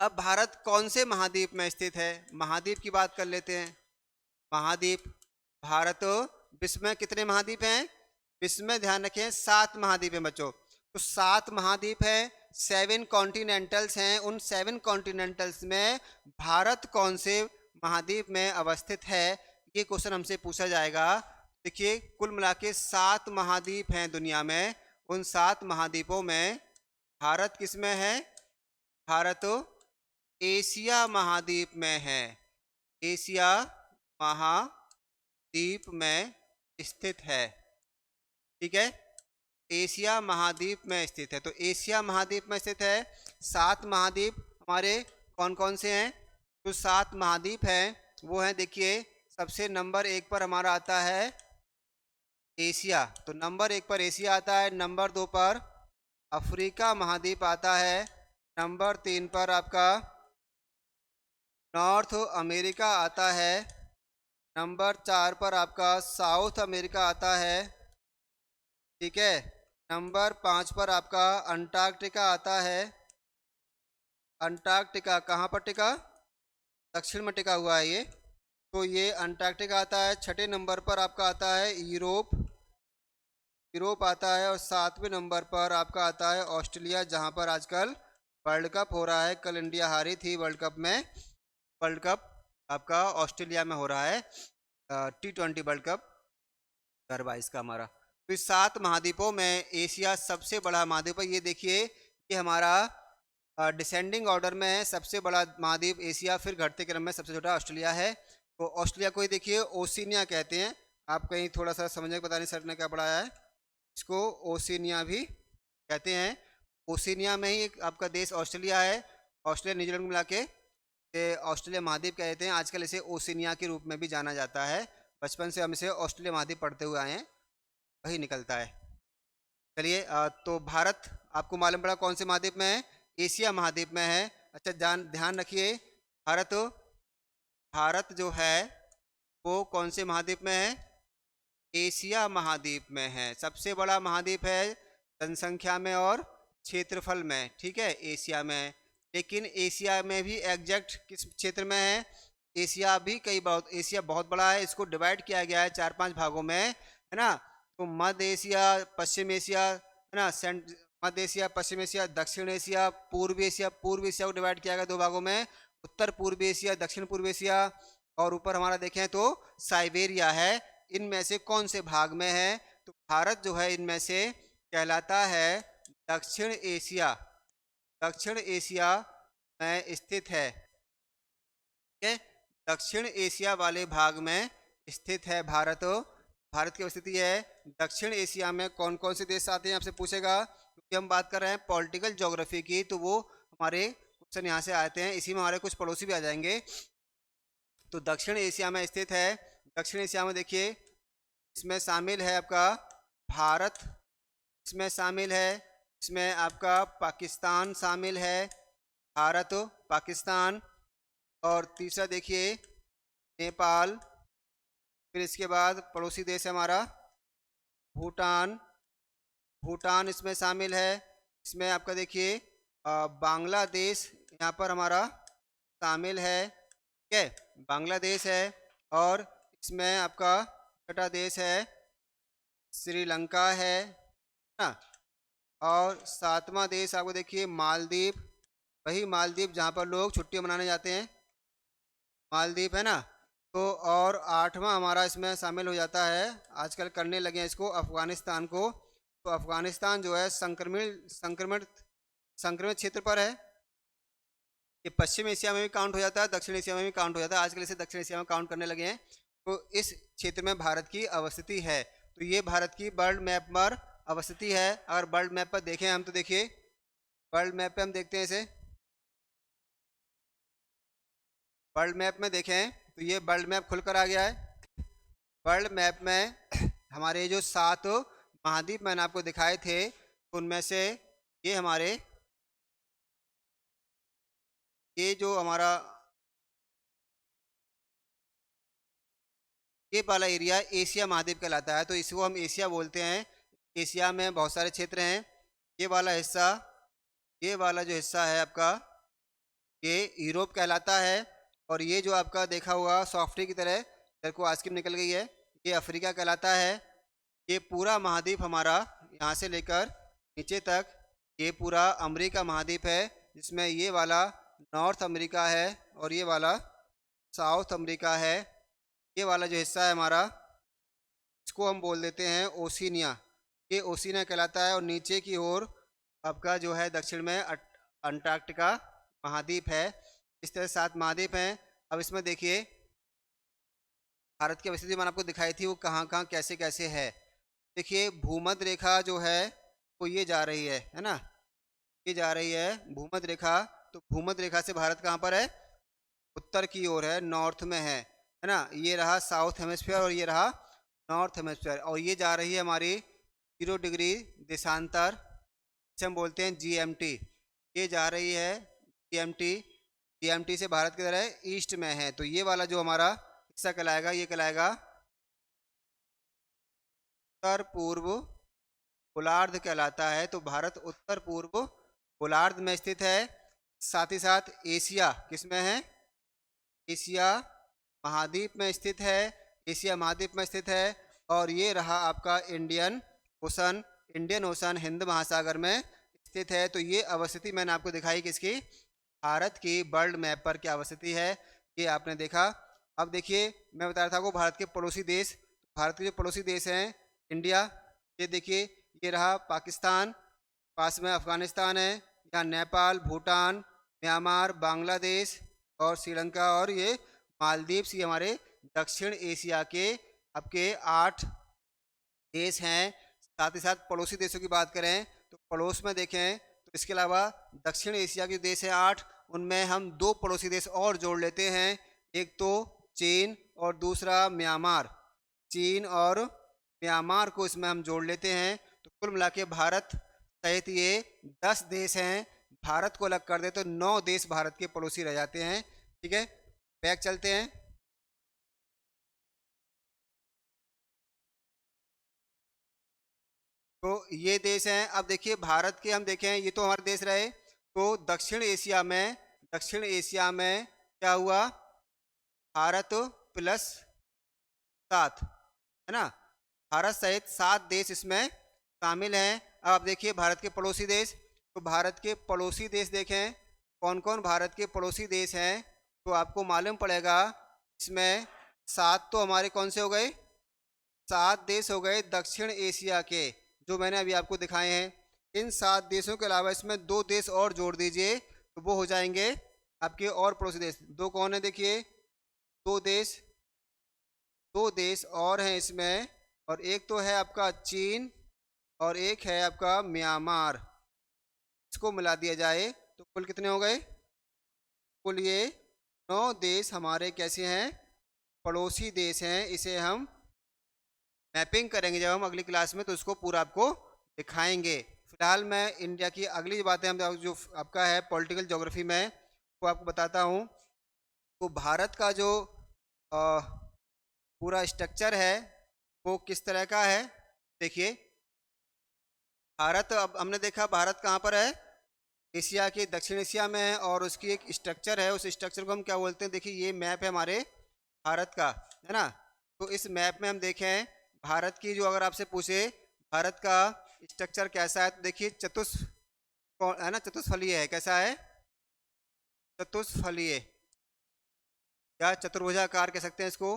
[SPEAKER 1] अब भारत कौन से महाद्वीप में स्थित है, महाद्वीप की बात कर लेते हैं। महाद्वीप, भारत विश्व में कितने महाद्वीप हैं, विश्व में ध्यान रखें 7 महाद्वीप हैं बच्चों। तो 7 महाद्वीप हैं, 7 कॉन्टिनेंटल्स हैं। उन 7 कॉन्टिनेंटल्स में भारत कौन से महाद्वीप में अवस्थित है, ये क्वेश्चन हमसे पूछा जाएगा। देखिए कुल मिला के 7 महाद्वीप हैं दुनिया में, उन 7 महाद्वीपों में भारत किस में है, भारत एशिया महाद्वीप में है, एशिया महाद्वीप में स्थित है, ठीक है। एशिया महाद्वीप में स्थित है, तो एशिया महाद्वीप में स्थित है। 7 महाद्वीप हमारे कौन कौन से हैं, तो 7 महाद्वीप हैं वो हैं, देखिए सबसे नंबर 1 पर हमारा आता है एशिया, तो नंबर 1 पर एशिया आता है। नंबर 2 पर अफ्रीका महाद्वीप आता है। नंबर 3 पर आपका नॉर्थ अमेरिका आता है। नंबर 4 पर आपका साउथ अमेरिका आता है, ठीक है। नंबर 5 पर आपका अंटार्कटिका आता है। अंटार्कटिका कहाँ पर टिका, दक्षिण में टिका हुआ है ये, तो ये अंटार्कटिका आता है। 6ठे नंबर पर आपका आता है यूरोप, यूरोप आता है। और 7वें नंबर पर आपका आता है ऑस्ट्रेलिया, जहाँ पर आजकल वर्ल्ड कप हो रहा है। कल इंडिया हारी थी वर्ल्ड कप में, वर्ल्ड कप आपका ऑस्ट्रेलिया में हो रहा है, T20 वर्ल्ड कप 2022 का हमारा। तो इस 7 महाद्वीपों में एशिया सबसे बड़ा महाद्वीप है। ये देखिए ये हमारा डिसेंडिंग ऑर्डर में है, सबसे बड़ा महाद्वीप एशिया, फिर घटते क्रम में सबसे छोटा ऑस्ट्रेलिया है। तो ऑस्ट्रेलिया को ही देखिए ओशिनिया कहते हैं। आप कहीं थोड़ा सा समझने का पता नहीं सर ने क्या पढ़ाया है, इसको ओशिनिया भी कहते हैं। ओशिनिया में ही एक आपका देश ऑस्ट्रेलिया है, ऑस्ट्रेलिया न्यूजीलैंड मिला के ऑस्ट्रेलिया महाद्वीप कहते हैं। आजकल इसे ओशिनिया के रूप में भी जाना जाता है, बचपन से हम इसे ऑस्ट्रेलिया महाद्वीप पढ़ते हुए आए हैं। वही निकलता है। चलिए तो भारत आपको मालूम पड़ा कौन से महाद्वीप में है, एशिया महाद्वीप में है। अच्छा ध्यान रखिए, भारत भारत जो है वो कौन से महाद्वीप में है, एशिया महाद्वीप में है। सबसे बड़ा महाद्वीप है जनसंख्या में और क्षेत्रफल में, ठीक है, एशिया में है। लेकिन एशिया में भी एग्जैक्ट किस क्षेत्र में है, एशिया बहुत बड़ा है, इसको डिवाइड किया गया है 4-5 भागों में, है ना। तो मध्य एशिया, पश्चिम एशिया, है ना, मध्य एशिया, पश्चिम एशिया, दक्षिण एशिया, पूर्व एशिया। पूर्व एशिया को डिवाइड किया गया 2 भागों में, उत्तर पूर्व एशिया, दक्षिण पूर्व एशिया, और ऊपर हमारा देखें तो साइबेरिया है। इनमें से कौन से भाग में है, तो भारत जो है इनमें से कहलाता है दक्षिण एशिया। दक्षिण एशिया में स्थित है, ठीक है, दक्षिण एशिया वाले भाग में स्थित है भारत। भारत की स्थिति है दक्षिण एशिया में। कौन कौन से देश आते हैं आपसे पूछेगा, क्योंकि हम बात कर रहे हैं पॉलिटिकल ज्योग्राफी की, तो वो हमारे क्वेश्चन यहाँ से आते हैं। इसी में हमारे कुछ पड़ोसी भी आ जाएंगे। तो दक्षिण एशिया में स्थित है। दक्षिण एशिया में देखिए, इसमें शामिल है आपका भारत, इसमें शामिल है, इसमें आपका पाकिस्तान शामिल है, भारत, पाकिस्तान, और तीसरा देखिए नेपाल, फिर इसके बाद पड़ोसी देश है हमारा भूटान। भूटान इसमें शामिल है। इसमें आपका देखिए बांग्लादेश यहाँ पर हमारा शामिल है, ठीक है, बांग्लादेश है। और इसमें आपका छठा देश है श्रीलंका है ना। और 7वां देश आपको देखिए मालदीव, वही मालदीव जहाँ पर लोग छुट्टियाँ मनाने जाते हैं, मालदीव है ना। तो और 8वां हमारा इसमें शामिल हो जाता है, आजकल करने लगे हैं इसको, अफ़गानिस्तान को। तो अफ़गानिस्तान जो है संक्रमित क्षेत्र पर है। ये पश्चिम एशिया में भी काउंट हो जाता है, दक्षिण एशिया में भी काउंट हो जाता है, आजकल इसे दक्षिण एशिया में काउंट करने लगे हैं। तो इस क्षेत्र में भारत की अवस्थिति है। तो ये भारत की वर्ल्ड मैप पर अवस्थिति है। अगर वर्ल्ड मैप पर देखें हम, तो देखिए वर्ल्ड मैप पे हम देखते हैं इसे, वर्ल्ड मैप में देखें तो ये वर्ल्ड मैप खुलकर आ गया है। वर्ल्ड मैप में हमारे जो 7 महाद्वीप मैंने आपको दिखाए थे, उनमें से ये हमारे, ये जो हमारा ये वाला एरिया एशिया महाद्वीप कहलाता है। तो इसको हम एशिया बोलते हैं। एशिया में बहुत सारे क्षेत्र हैं। ये वाला हिस्सा, ये वाला जो हिस्सा है आपका, ये यूरोप कहलाता है। और ये जो आपका देखा हुआ सॉफ्टवेयर की तरह इधर को आइसक्रीम निकल गई है, ये अफ्रीका कहलाता है। ये पूरा महाद्वीप हमारा यहाँ से लेकर नीचे तक ये पूरा अमेरिका महाद्वीप है, जिसमें ये वाला नॉर्थ अमेरिका है और ये वाला साउथ अमेरिका है। ये वाला जो हिस्सा है हमारा, इसको हम बोल देते हैं ओशिनिया। ये ओशिनिया कहलाता है। और नीचे की ओर आपका जो है दक्षिण में अंटार्कटिका महाद्वीप है। इस तरह 7 महाद्वीप हैं। अब इसमें देखिए भारत की अवस्थिति मैंने आपको दिखाई थी, वो कहाँ कहाँ कैसे कैसे है। देखिए भूमध्य रेखा जो है वो ये जा रही है ना, ये जा रही है भूमध्य रेखा। तो भूमध्य रेखा से भारत कहाँ पर है, उत्तर की ओर है, नॉर्थ में है ना। ये रहा साउथ हेमिस्फीयर और ये रहा नॉर्थ हेमिस्फीयर। और ये जा रही है हमारी 0 डिग्री देशांतर, जिसे हम बोलते हैं GMT। ये जा रही है GMT से भारत की तरह ईस्ट में है। तो ये वाला जो हमारा हिस्सा कहलाएगा, ये कहलाएगा उत्तर पूर्व गोलार्ध कहलाता है। तो भारत उत्तर पूर्व गोलार्ध में स्थित है। साथ ही साथ एशिया किसमें है, एशिया महाद्वीप में स्थित है, एशिया महाद्वीप में स्थित है। और ये रहा आपका इंडियन ओशन हिंद महासागर में स्थित है। तो ये अवस्थिति मैंने आपको दिखाई किसकी, भारत की वर्ल्ड मैप पर क्या अवस्थिति है, ये आपने देखा। अब देखिए मैं बता रहा था आपको भारत के पड़ोसी देश। भारत के जो पड़ोसी देश हैं इंडिया, ये देखिए ये रहा पाकिस्तान, पास में अफगानिस्तान है, यहाँ नेपाल, भूटान, म्यांमार, बांग्लादेश और श्रीलंका और ये मालदीव्स। ये हमारे दक्षिण एशिया के आपके 8 देश हैं। साथ ही साथ पड़ोसी देशों की बात करें तो पड़ोस में देखें तो इसके अलावा दक्षिण एशिया के देश हैं 8, उनमें हम 2 पड़ोसी देश और जोड़ लेते हैं, एक तो चीन और दूसरा म्यांमार। चीन और म्यांमार को इसमें हम जोड़ लेते हैं, तो कुल मिला के भारत सहित ये 10 देश हैं। भारत को अलग कर दे तो 9 देश भारत के पड़ोसी रह जाते हैं। ठीक है, बैक चलते हैं। तो ये देश हैं। अब देखिए भारत के हम देखें, ये तो हमारे देश रहे। तो दक्षिण एशिया में क्या हुआ, भारत प्लस 7, है ना, भारत सहित 7 देश इसमें शामिल हैं। अब आप देखिए भारत के पड़ोसी देश, तो भारत के पड़ोसी देश देखें कौन कौन भारत के पड़ोसी देश हैं, तो आपको मालूम पड़ेगा इसमें 7 तो हमारे कौन से हो गए, 7 देश हो गए दक्षिण एशिया के, जो मैंने अभी आपको दिखाए हैं। इन 7 देशों के अलावा इसमें 2 देश और जोड़ दीजिए, तो वो हो जाएंगे आपके और पड़ोसी देश। 2 कौन है देखिए, 2 देश, 2 देश और हैं इसमें, और एक तो है आपका चीन और एक है आपका म्यांमार। इसको मिला दिया जाए तो कुल कितने हो गए, कुल ये 9 देश हमारे कैसे हैं, पड़ोसी देश हैं। इसे हम मैपिंग करेंगे जब हम अगली क्लास में, तो उसको पूरा आपको दिखाएंगे। फिलहाल मैं इंडिया की अगली बातें हम जो आपका है पॉलिटिकल ज्योग्राफी में वो आपको बताता हूँ। तो भारत का जो पूरा स्ट्रक्चर है वो किस तरह का है, देखिए भारत, अब हमने देखा भारत कहाँ पर है, एशिया के दक्षिण एशिया में है, और उसकी एक स्ट्रक्चर है, उस स्ट्रक्चर को हम क्या बोलते हैं, देखिए ये मैप है हमारे भारत का, है ना। तो इस मैप में हम देखें भारत की, जो अगर आपसे पूछे भारत का स्ट्रक्चर कैसा है, तो देखिए है ना, चतुष्फलीय है। कैसा है, चतुष्फलीय या चतुर्भुजाकार कह सकते हैं इसको,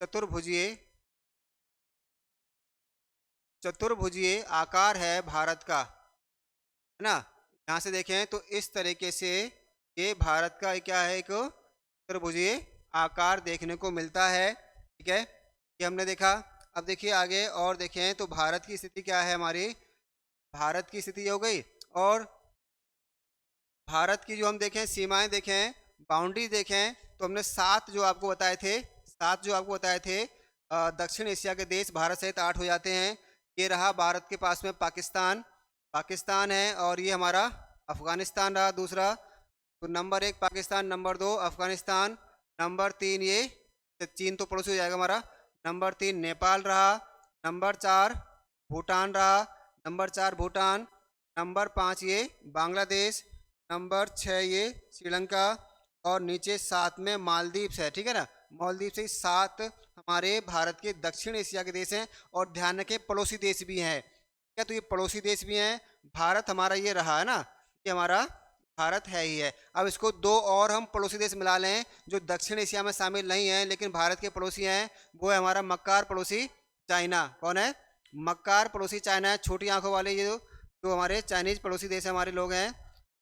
[SPEAKER 1] चतुर्भुजीय, चतुर्भुजीय आकार है भारत का, है ना। यहाँ से देखें तो इस तरीके से ये भारत का क्या है, एक चतुर्भुजीय आकार देखने को मिलता है। ठीक है, ये हमने देखा। अब देखिए आगे और देखें तो भारत की स्थिति क्या है, हमारी भारत की स्थिति हो गई। और भारत की जो हम देखें सीमाएं देखें, बाउंड्री देखें, तो हमने 7 जो आपको बताए थे, 7 जो आपको बताए थे दक्षिण एशिया के देश भारत सहित 8 हो जाते हैं। ये रहा भारत के पास में पाकिस्तान, पाकिस्तान है, और ये हमारा अफगानिस्तान रहा दूसरा। तो number 1 Pakistan, number 2 Afghanistan, number 3 ये चीन तो पड़ोसी हो जाएगा हमारा, नंबर 3 नेपाल रहा, नंबर 4 भूटान रहा, नंबर 4 भूटान, नंबर 5 ये बांग्लादेश, नंबर 6 ये श्रीलंका, और नीचे 7 में मालदीव है। ठीक है ना, मालदीव से 7 हमारे भारत के दक्षिण एशिया के देश हैं, और ध्यान रखें पड़ोसी देश भी हैं। क्या, तो ये पड़ोसी देश भी हैं। भारत हमारा ये रहा है ना, ये हमारा भारत है ही है। अब इसको 2 और हम पड़ोसी देश मिला लें जो दक्षिण एशिया में शामिल नहीं है लेकिन भारत के पड़ोसी हैं, वो है हमारा मक्कार पड़ोसी चाइना। कौन है, मक्कार पड़ोसी चाइना है, छोटी आंखों वाले ये जो हमारे चाइनीज पड़ोसी देश है, हमारे लोग हैं,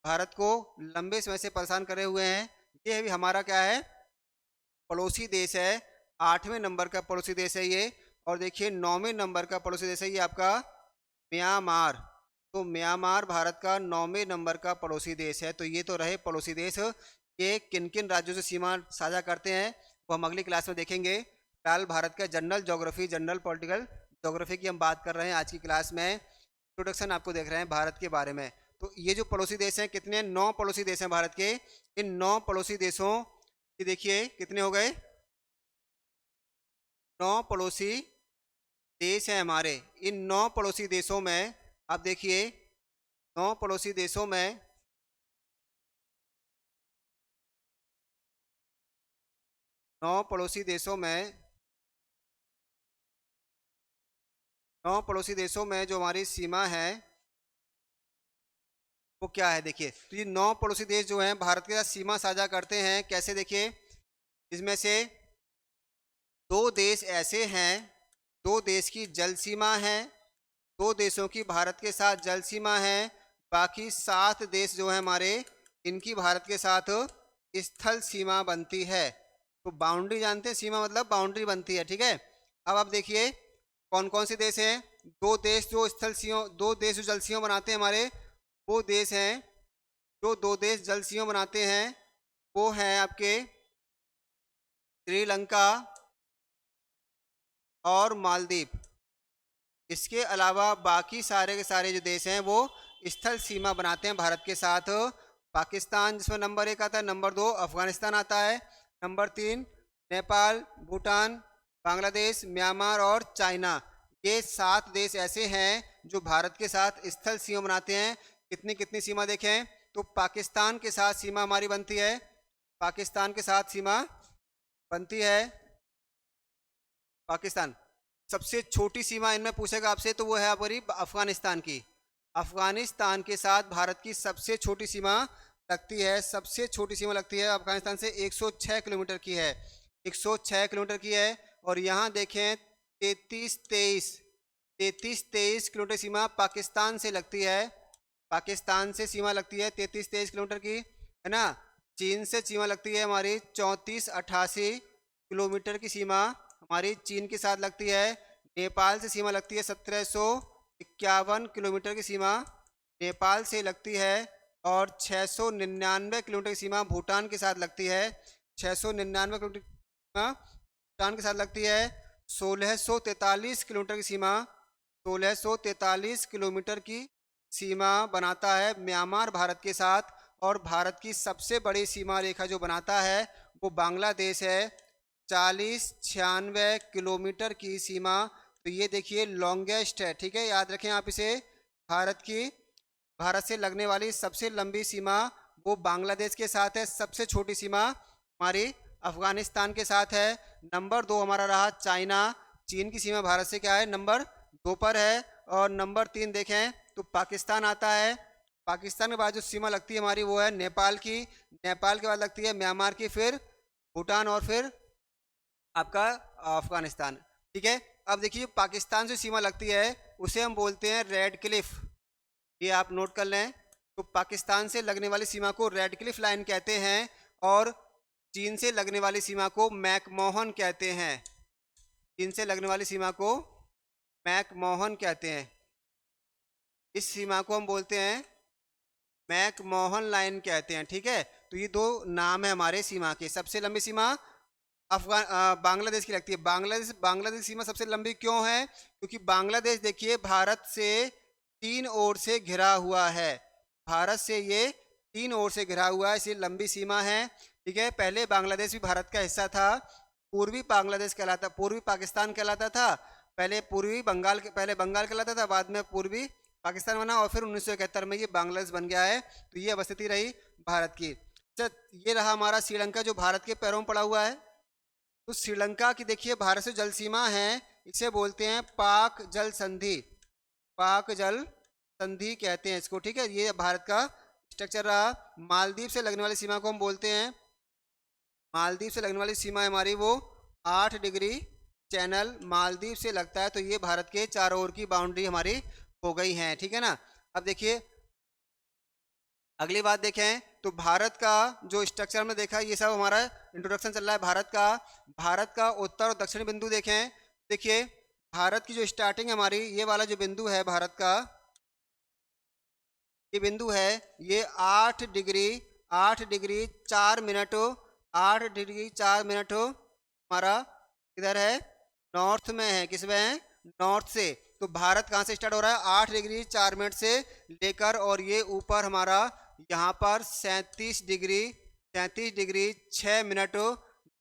[SPEAKER 1] भारत को लंबे समय से परेशान करे हुए हैं। ये भी हमारा क्या है, पड़ोसी देश है। 8वें नंबर का पड़ोसी देश है ये। और देखिए 9वें नंबर का पड़ोसी देश है ये आपका म्यांमार। तो म्यांमार भारत का 9वें नंबर का पड़ोसी देश है। तो ये तो रहे पड़ोसी देश। ये किन किन राज्यों से सीमा साझा करते हैं वो हम अगली क्लास में देखेंगे। फिलहाल भारत का general geography, general political geography की हम बात कर रहे हैं आज की क्लास में। इंट्रोडक्शन आपको देख रहे हैं भारत के बारे में। तो ये जो पड़ोसी देश हैं, कितने, 9 पड़ोसी देश हैं भारत के। इन 9 पड़ोसी देशों की देखिए कितने हो गए, 9 पड़ोसी देश हैं हमारे। इन 9 पड़ोसी देशों में आप देखिए 9 पड़ोसी देशों में 9 पड़ोसी देशों में 9 पड़ोसी देशों में जो हमारी सीमा है वो क्या है, देखिए। तो ये 9 पड़ोसी देश जो हैं भारत के साथ सीमा साझा करते हैं। कैसे, देखिए इसमें से 2 देश ऐसे हैं, 2 देश की जल सीमा है, 2 देशों की भारत के साथ जल सीमा है। बाकी 7 देश जो है हमारे, इनकी भारत के साथ स्थल सीमा बनती है। तो बाउंड्री जानते हैं, सीमा मतलब बाउंड्री बनती है। ठीक है, अब आप देखिए कौन कौन से देश हैं। 2 देश जो स्थल सीमा, 2 देश जो जल सीमा बनाते हैं हमारे, वो देश हैं, जो 2 देश जल सीमा बनाते हैं वो हैं आपके श्रीलंका और मालदीव। इसके अलावा बाकी सारे के सारे जो देश हैं वो स्थल सीमा बनाते हैं भारत के साथ। पाकिस्तान जिसमें नंबर 1 आता है, नंबर 2 अफगानिस्तान आता है, नंबर 3 नेपाल, भूटान, बांग्लादेश, म्यांमार और चाइना। ये 7 देश ऐसे हैं जो भारत के साथ स्थल सीमा बनाते हैं। कितनी कितनी सीमा देखें तो पाकिस्तान के साथ सीमा हमारी बनती है, पाकिस्तान के साथ सीमा बनती है पाकिस्तान। सबसे छोटी सीमा इनमें पूछेगा आपसे तो वो है हमारी अफगानिस्तान की। अफगानिस्तान के साथ भारत की सबसे छोटी सीमा लगती है, सबसे छोटी सीमा लगती है अफगानिस्तान से 106 किलोमीटर की है, 106 किलोमीटर की है। और यहाँ देखें 33-23 किलोमीटर सीमा पाकिस्तान से लगती है, पाकिस्तान से सीमा लगती है 33-23 किलोमीटर की, है ना। चीन से सीमा लगती है हमारी 34-88 किलोमीटर की सीमा हमारी चीन के साथ लगती है। नेपाल से सीमा लगती है 1751 किलोमीटर की सीमा नेपाल से लगती है। और 699 किलोमीटर की सीमा भूटान के साथ लगती है, 699 किलोमीटर की सीमा भूटान के साथ लगती है। 1643 किलोमीटर की सीमा, 1643 किलोमीटर की सीमा बनाता है म्यांमार भारत के साथ। और भारत की सबसे बड़ी सीमा रेखा जो बनाता है वो बांग्लादेश है, 40-96 किलोमीटर की सीमा। तो ये देखिए लॉन्गेस्ट है, ठीक है, याद रखें आप इसे। भारत से लगने वाली सबसे लंबी सीमा वो बांग्लादेश के साथ है, सबसे छोटी सीमा हमारी अफगानिस्तान के साथ है। नंबर 2 हमारा रहा चाइना, चीन की सीमा भारत से क्या है, नंबर 2 पर है। और नंबर 3 देखें तो पाकिस्तान आता है। पाकिस्तान के बाद जो सीमा लगती है हमारी वो है नेपाल की, नेपाल के बाद लगती है म्यांमार की, फिर भूटान और फिर आपका अफगानिस्तान, ठीक है। अब देखिए पाकिस्तान से सीमा लगती है उसे हम बोलते हैं रेड क्लिफ, ये आप नोट कर लें। तो पाकिस्तान से लगने वाली सीमा को रेड क्लिफ लाइन कहते हैं और चीन से लगने वाली सीमा को मैकमोहन कहते हैं, चीन से लगने वाली सीमा को मैकमोहन कहते हैं। इस सीमा को हम बोलते हैं मैकमोहन लाइन कहते हैं, ठीक है। तो ये 2 नाम है हमारे सीमा के। सबसे लंबी सीमा बांग्लादेश की लगती है। बांग्लादेश सीमा सबसे लंबी क्यों है, क्योंकि बांग्लादेश देखिए भारत से 3 ओर से घिरा हुआ है, भारत से ये 3 ओर से घिरा हुआ है, इसलिए लंबी सीमा है, ठीक है। पहले बांग्लादेश भी भारत का हिस्सा था, पूर्वी बांग्लादेश कहलाता, पूर्वी पाकिस्तान कहलाता था, पहले बंगाल कहलाता था, बाद में पूर्वी पाकिस्तान बना और फिर 1971 में ये बांग्लादेश बन गया है। तो ये अवस्थिति रही भारत की। ये रहा हमारा श्रीलंका जो भारत के पैरों में पड़ा हुआ है। तो श्रीलंका की देखिए भारत से जल सीमा है, इसे बोलते हैं पाक जल संधि, पाक जल संधि कहते हैं इसको, ठीक है। ये भारत का स्ट्रक्चर रहा। मालदीव से लगने वाली सीमा को हम बोलते हैं, मालदीव से लगने वाली सीमा हमारी वो 8 डिग्री चैनल मालदीव से लगता है। तो ये भारत के चारों ओर की बाउंड्री हमारी हो गई हैं, ठीक है ना। अब देखिए अगली बात देखें तो भारत का जो स्ट्रक्चर में देखा, ये सब हमारा इंट्रोडक्शन चल रहा है भारत का उत्तर और दक्षिणी बिंदु देखें। देखिए भारत की जो स्टार्टिंग है हमारी, ये वाला जो बिंदु है भारत का, ये बिंदु है ये 8 डिग्री 4 मिनट 8 डिग्री 4 मिनट हमारा इधर है, नॉर्थ में है, किस में है, नॉर्थ से। तो भारत कहाँ से स्टार्ट हो रहा है, 8 डिग्री 4 मिनट से लेकर, और ये ऊपर हमारा यहाँ पर 37 डिग्री 6 मिनट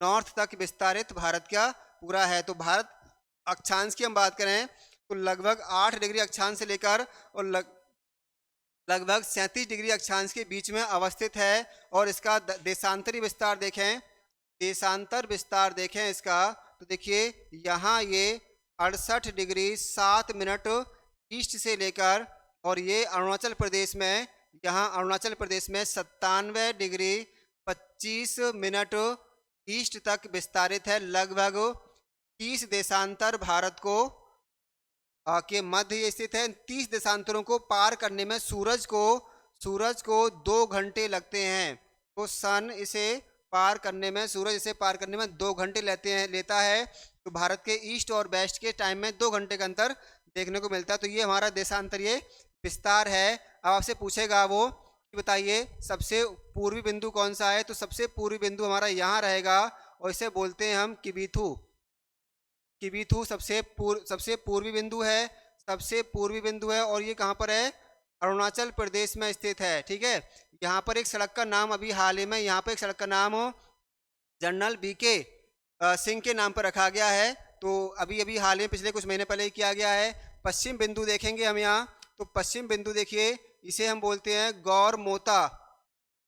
[SPEAKER 1] नॉर्थ तक विस्तारित भारत का पूरा है। तो भारत अक्षांश की हम बात करें तो लगभग 8 डिग्री अक्षांश से लेकर और लगभग 37 डिग्री अक्षांश के बीच में अवस्थित है। और इसका देशांतरी विस्तार देखें, देशांतर विस्तार देखें इसका, तो देखिए यहाँ ये 68 डिग्री 7 मिनट ईस्ट से लेकर, और ये अरुणाचल प्रदेश में, यहाँ अरुणाचल प्रदेश में 97 डिग्री 25 मिनट ईस्ट तक विस्तारित है। लगभग 30 देशांतर भारत को के मध्य स्थित है। 30 देशांतरों को पार करने में सूरज को 2 घंटे लगते हैं। तो सूरज इसे पार करने में 2 घंटे लेता है। तो भारत के ईस्ट और वेस्ट के टाइम में 2 घंटे का अंतर देखने को मिलता है। तो ये हमारा देशांतरीय विस्तार है। अब आपसे पूछेगा वो कि बताइए सबसे पूर्वी बिंदु कौन सा है, तो सबसे पूर्वी बिंदु हमारा यहाँ रहेगा और इसे बोलते हैं हम किबीथू। किबीथू सबसे पूर्वी बिंदु है। सबसे पूर्वी बिंदु है और ये कहाँ पर है, अरुणाचल प्रदेश में स्थित है। ठीक है, यहाँ पर एक सड़क का नाम अभी हाल ही में, यहाँ पर एक सड़क का नाम जनरल बीके सिंह के नाम पर रखा गया है। तो अभी अभी हाल ही में पिछले कुछ महीने पहले ही किया गया है। पश्चिम बिंदु देखेंगे हम यहाँ, तो पश्चिम बिंदु देखिए, इसे हम बोलते हैं गौर मोता।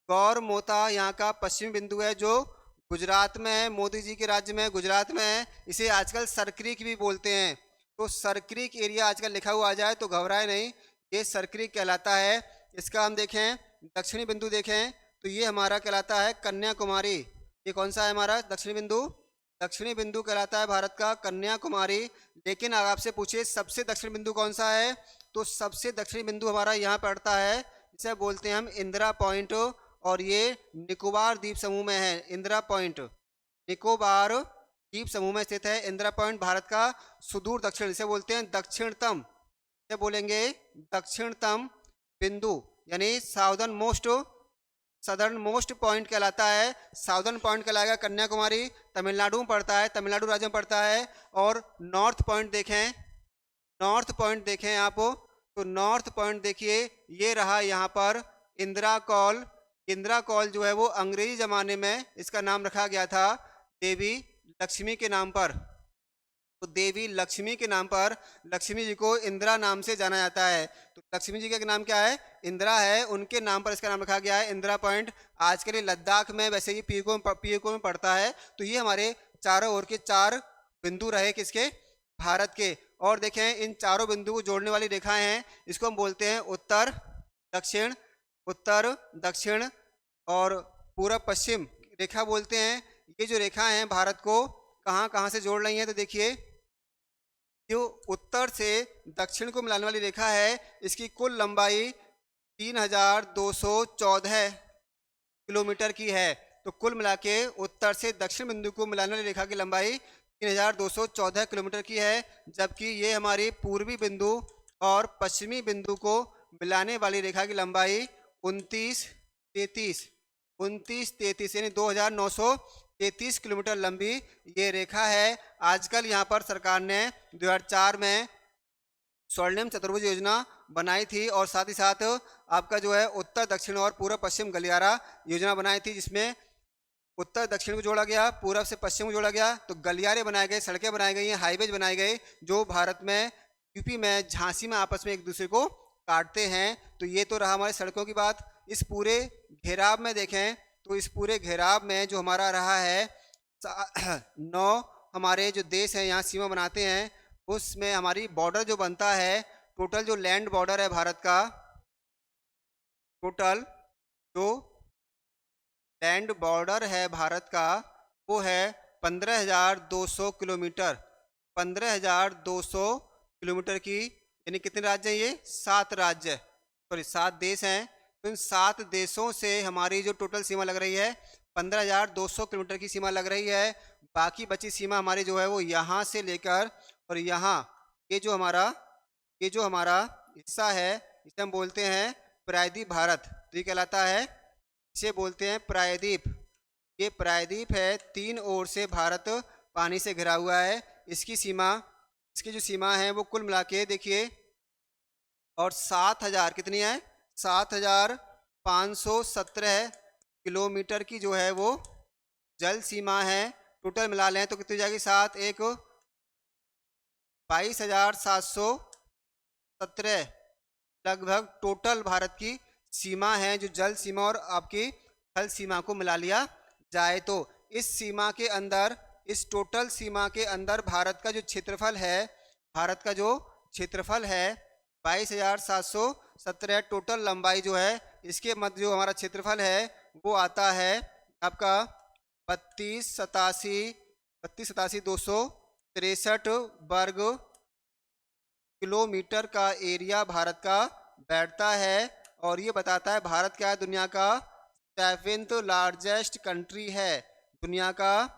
[SPEAKER 1] गौर मोता यहाँ का पश्चिम बिंदु है जो गुजरात में है, मोदी जी के राज्य में गुजरात में है। इसे आजकल सरक्रीक भी बोलते हैं। तो सरक्रीक एरिया आजकल लिखा हुआ आ जाए तो घबराए नहीं, ये सरक्रीक कहलाता है। इसका हम देखें दक्षिणी बिंदु देखें तो ये हमारा कहलाता है कन्याकुमारी। ये कौन सा है हमारा दक्षिणी बिंदु? दक्षिणी बिंदु कहलाता है भारत का कन्याकुमारी। लेकिन अगर आपसे पूछे सबसे दक्षिण बिंदु कौन सा है, तो सबसे दक्षिणी बिंदु हमारा यहाँ पड़ता है, इसे बोलते हैं हम इंदिरा पॉइंट, और ये निकोबार द्वीप समूह में है। इंदिरा पॉइंट निकोबार द्वीप समूह में स्थित है। इंदिरा पॉइंट भारत का सुदूर दक्षिण, इसे बोलते हैं दक्षिणतम, इसे बोलेंगे दक्षिणतम बिंदु, यानी सदर्न मोस्ट पॉइंट कहलाता है। साउदर्न पॉइंट कहलाएगा कन्याकुमारी, तमिलनाडु में पड़ता है, तमिलनाडु राज्य में पड़ता है। और नॉर्थ पॉइंट देखें, नॉर्थ पॉइंट देखें आप, तो नॉर्थ पॉइंट देखिए ये रहा यहाँ पर इंदिरा कॉल। इंदिरा कॉल जो है वो अंग्रेजी ज़माने में इसका नाम रखा गया था देवी लक्ष्मी के नाम पर। तो देवी लक्ष्मी के नाम पर लक्ष्मी जी को इंदिरा नाम से जाना जाता है। तो लक्ष्मी जी का नाम क्या है? इंदिरा है, उनके नाम पर इसका नाम रखा गया है इंदिरा पॉइंट। आज के लिए लद्दाख में, वैसे ही पीको में पड़ता है। तो ये हमारे चारों ओर के 4 बिंदु रहे किसके? भारत के। और देखें इन चारों बिंदु को जोड़ने वाली रेखाएं हैं, इसको हम बोलते हैं उत्तर दक्षिण और पूरब पश्चिम रेखा बोलते हैं। ये जो रेखाएं हैं भारत को कहाँ कहाँ से जोड़ रही हैं, तो देखिए जो उत्तर से दक्षिण को मिलाने वाली रेखा है, इसकी कुल लंबाई 3214 किलोमीटर की है। तो कुल मिला के उत्तर से दक्षिण बिंदु को मिलाने वाली रेखा की लंबाई 3214 किलोमीटर की है। जबकि ये हमारी पूर्वी बिंदु और पश्चिमी बिंदु को मिलाने वाली रेखा की लंबाई 2933 यानी 2933 किलोमीटर लंबी ये रेखा है। आजकल यहाँ पर सरकार ने 2004 में स्वर्णिम चतुर्भुज योजना बनाई थी, और साथ ही साथ आपका जो है उत्तर दक्षिण और पूर्व पश्चिम गलियारा योजना बनाई थी, जिसमें उत्तर दक्षिण को जोड़ा गया, पूर्व से पश्चिम को जोड़ा गया। तो गलियारे बनाए गए, सड़कें बनाई गई हैं, हाईवेज बनाए गए, जो भारत में यूपी में झांसी में आपस में एक दूसरे को काटते हैं। तो ये तो रहा हमारे सड़कों की बात। इस पूरे घेराव में देखें तो इस पूरे घेराव में जो हमारा रहा है 9 हमारे जो देश हैं यहाँ सीमा बनाते हैं, उसमें हमारी बॉर्डर जो बनता है, टोटल जो लैंड बॉर्डर है भारत का, टोटल जो लैंड बॉर्डर है भारत का वो है 15,200 किलोमीटर। 15,200 किलोमीटर की, यानी कितने राज्य हैं ये? 7 राज्य, सॉरी 7 देश हैं। तो इन 7 देशों से हमारी जो टोटल सीमा लग रही है 15,200 किलोमीटर की सीमा लग रही है। बाकी बची सीमा हमारी जो है वो यहाँ से लेकर और यहाँ, ये जो हमारा हिस्सा है इसे हम बोलते हैं प्रायद्वीप भारत। तो ये कहलाता है, इसे बोलते हैं प्रायद्वीप। ये प्रायद्वीप है, 3 ओर से भारत पानी से घिरा हुआ है। इसकी जो सीमा है वो कुल मिला के देखिए, और 7,000 कितनी है? 7,517 किलोमीटर की जो है वो जल सीमा है। टोटल मिला लें तो कितनी हो जाएगी? 22,717 लगभग टोटल भारत की सीमा है, जो जल सीमा और आपकी थल सीमा को मिला लिया जाए। तो इस सीमा के अंदर, इस टोटल सीमा के अंदर भारत का जो क्षेत्रफल है 22,717 टोटल लंबाई जो है, इसके मध्य जो हमारा क्षेत्रफल है वो आता है आपका 32,87,263 वर्ग किलोमीटर का एरिया भारत का बैठता है। और ये बताता है भारत क्या है? दुनिया का 7th लार्जेस्ट कंट्री है, दुनिया का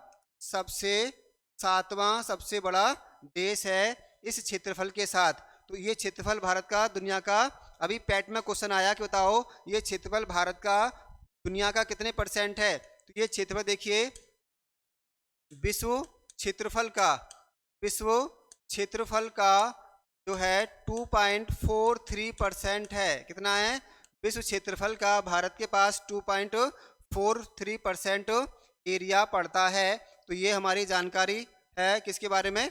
[SPEAKER 1] 7वां सबसे बड़ा देश है इस क्षेत्रफल के साथ। तो ये क्षेत्रफल भारत का दुनिया का, अभी पैट में क्वेश्चन आया कि बताओ ये क्षेत्रफल भारत का दुनिया का कितने % है? तो ये क्षेत्रफल देखिए, विश्व क्षेत्रफल का जो है 2.43% है। कितना है? विश्व क्षेत्रफल का भारत के पास 2.43% एरिया पड़ता है। तो ये हमारी जानकारी है किसके बारे में?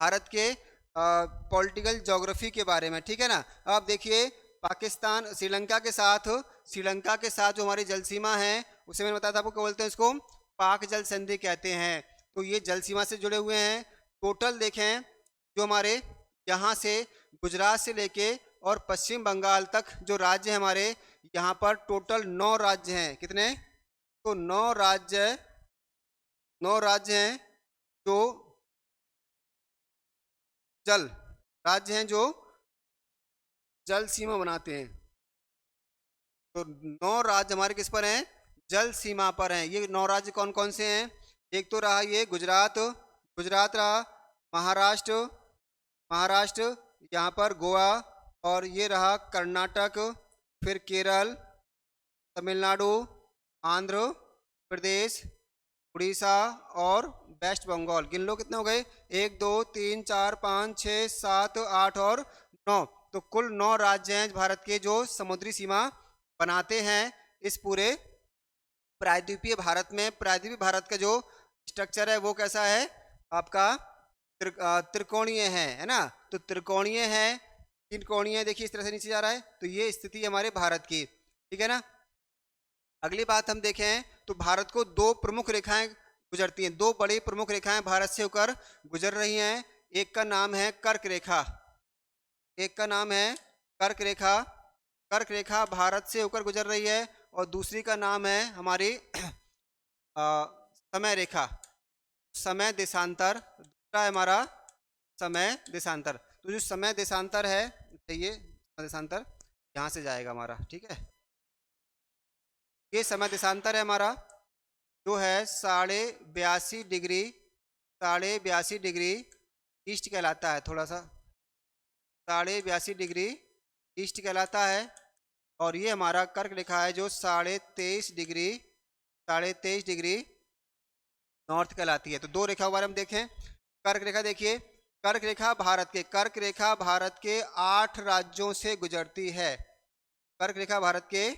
[SPEAKER 1] भारत के पॉलिटिकल ज्योग्राफी के बारे में, ठीक है ना। अब देखिए पाकिस्तान श्रीलंका के साथ जो हमारी जल सीमा है उसे मैंने बताया था आपको, क्या बोलते हैं इसको? पाक जल संधि कहते हैं। तो ये जल सीमा से जुड़े हुए हैं। टोटल देखें जो हमारे यहाँ से गुजरात से लेके और पश्चिम बंगाल तक जो राज्य हैं हमारे, यहाँ पर टोटल 9 राज्य हैं। कितने? तो 9 राज्य हैं जो जल राज्य हैं जो जल सीमा बनाते हैं। तो 9 राज्य हमारे किस पर हैं? जल सीमा पर हैं। ये 9 राज्य कौन कौन से हैं? एक तो रहा ये गुजरात रहा, महाराष्ट्र यहाँ पर गोवा, और ये रहा कर्नाटक, फिर केरल, तमिलनाडु, आंध्र प्रदेश, उड़ीसा और वेस्ट बंगाल। गिन लो कितने हो गए? 1 2 3 4 5 6 7 8 और 9। तो कुल 9 राज्य हैं भारत के जो समुद्री सीमा बनाते हैं इस पूरे प्रायद्वीपीय भारत में। प्रायद्वीपीय भारत का जो स्ट्रक्चर है वो कैसा है आपका? त्रिकोणीय है ना। तो त्रिकोणीय है, तीन कोणीय, देखिए इस तरह से नीचे जा रहा है। तो ये स्थिति हमारे भारत की, ठीक है ना। अगली बात हम देखें तो भारत को 2 प्रमुख रेखाएं गुजरती हैं, 2 बड़ी प्रमुख रेखाएं भारत से होकर गुजर रही हैं। एक का नाम है कर्क रेखा, एक का नाम है कर्क रेखा। कर्क रेखा भारत से होकर गुजर रही है। और दूसरी का नाम है हमारी समय रेखा, समय देशांतर। दूसरा है हमारा समय देशांतर। तो जो समय देशांतर है, ये देशांतर यहाँ से जाएगा हमारा, ठीक है। ये समय देशांतर है हमारा जो है 82.5 डिग्री ईस्ट कहलाता है। थोड़ा सा 82.5 डिग्री ईस्ट कहलाता है। और ये हमारा कर्क रेखा है जो 23.5 डिग्री नॉर्थ कहलाती है। तो 2 रेखा के बारे में देखें। कर्क रेखा देखिए, कर्क रेखा भारत के 8 राज्यों से गुजरती है। कर्क रेखा भारत के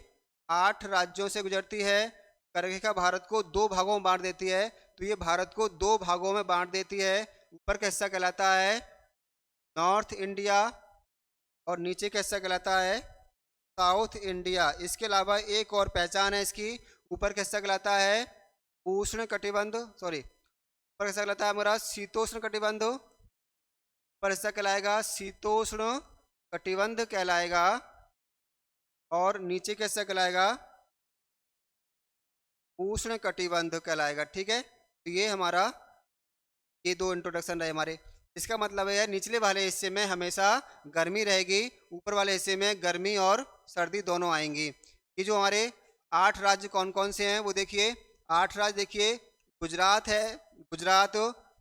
[SPEAKER 1] 8 राज्यों से गुजरती है। कर्क रेखा भारत को 2 भागों में बांट देती है। तो ये भारत को 2 भागों में बांट देती है। ऊपर का हिस्सा कहलाता है नॉर्थ इंडिया और नीचे का हिस्सा कहलाता है साउथ इंडिया। इसके अलावा एक और पहचान है इसकी, ऊपर का हिस्सा कहलाता है ऊपर का हिस्सा कहलाता है हमारा शीतोष्ण कटिबंध। ऊपर हिस्सा कहलाएगा शीतोष्ण कटिबंध कहलाएगा, और नीचे का हिस्सा कहलाएगा उष्ण कटिबंध कहलाएगा, ठीक है। तो ये हमारा ये 2 इंट्रोडक्शन रहे हमारे। इसका मतलब है निचले वाले हिस्से में हमेशा गर्मी रहेगी, ऊपर वाले हिस्से में गर्मी और सर्दी दोनों आएंगी। ये जो हमारे 8 राज्य कौन कौन से हैं वो देखिए। 8 राज्य देखिए, गुजरात है, गुजरात,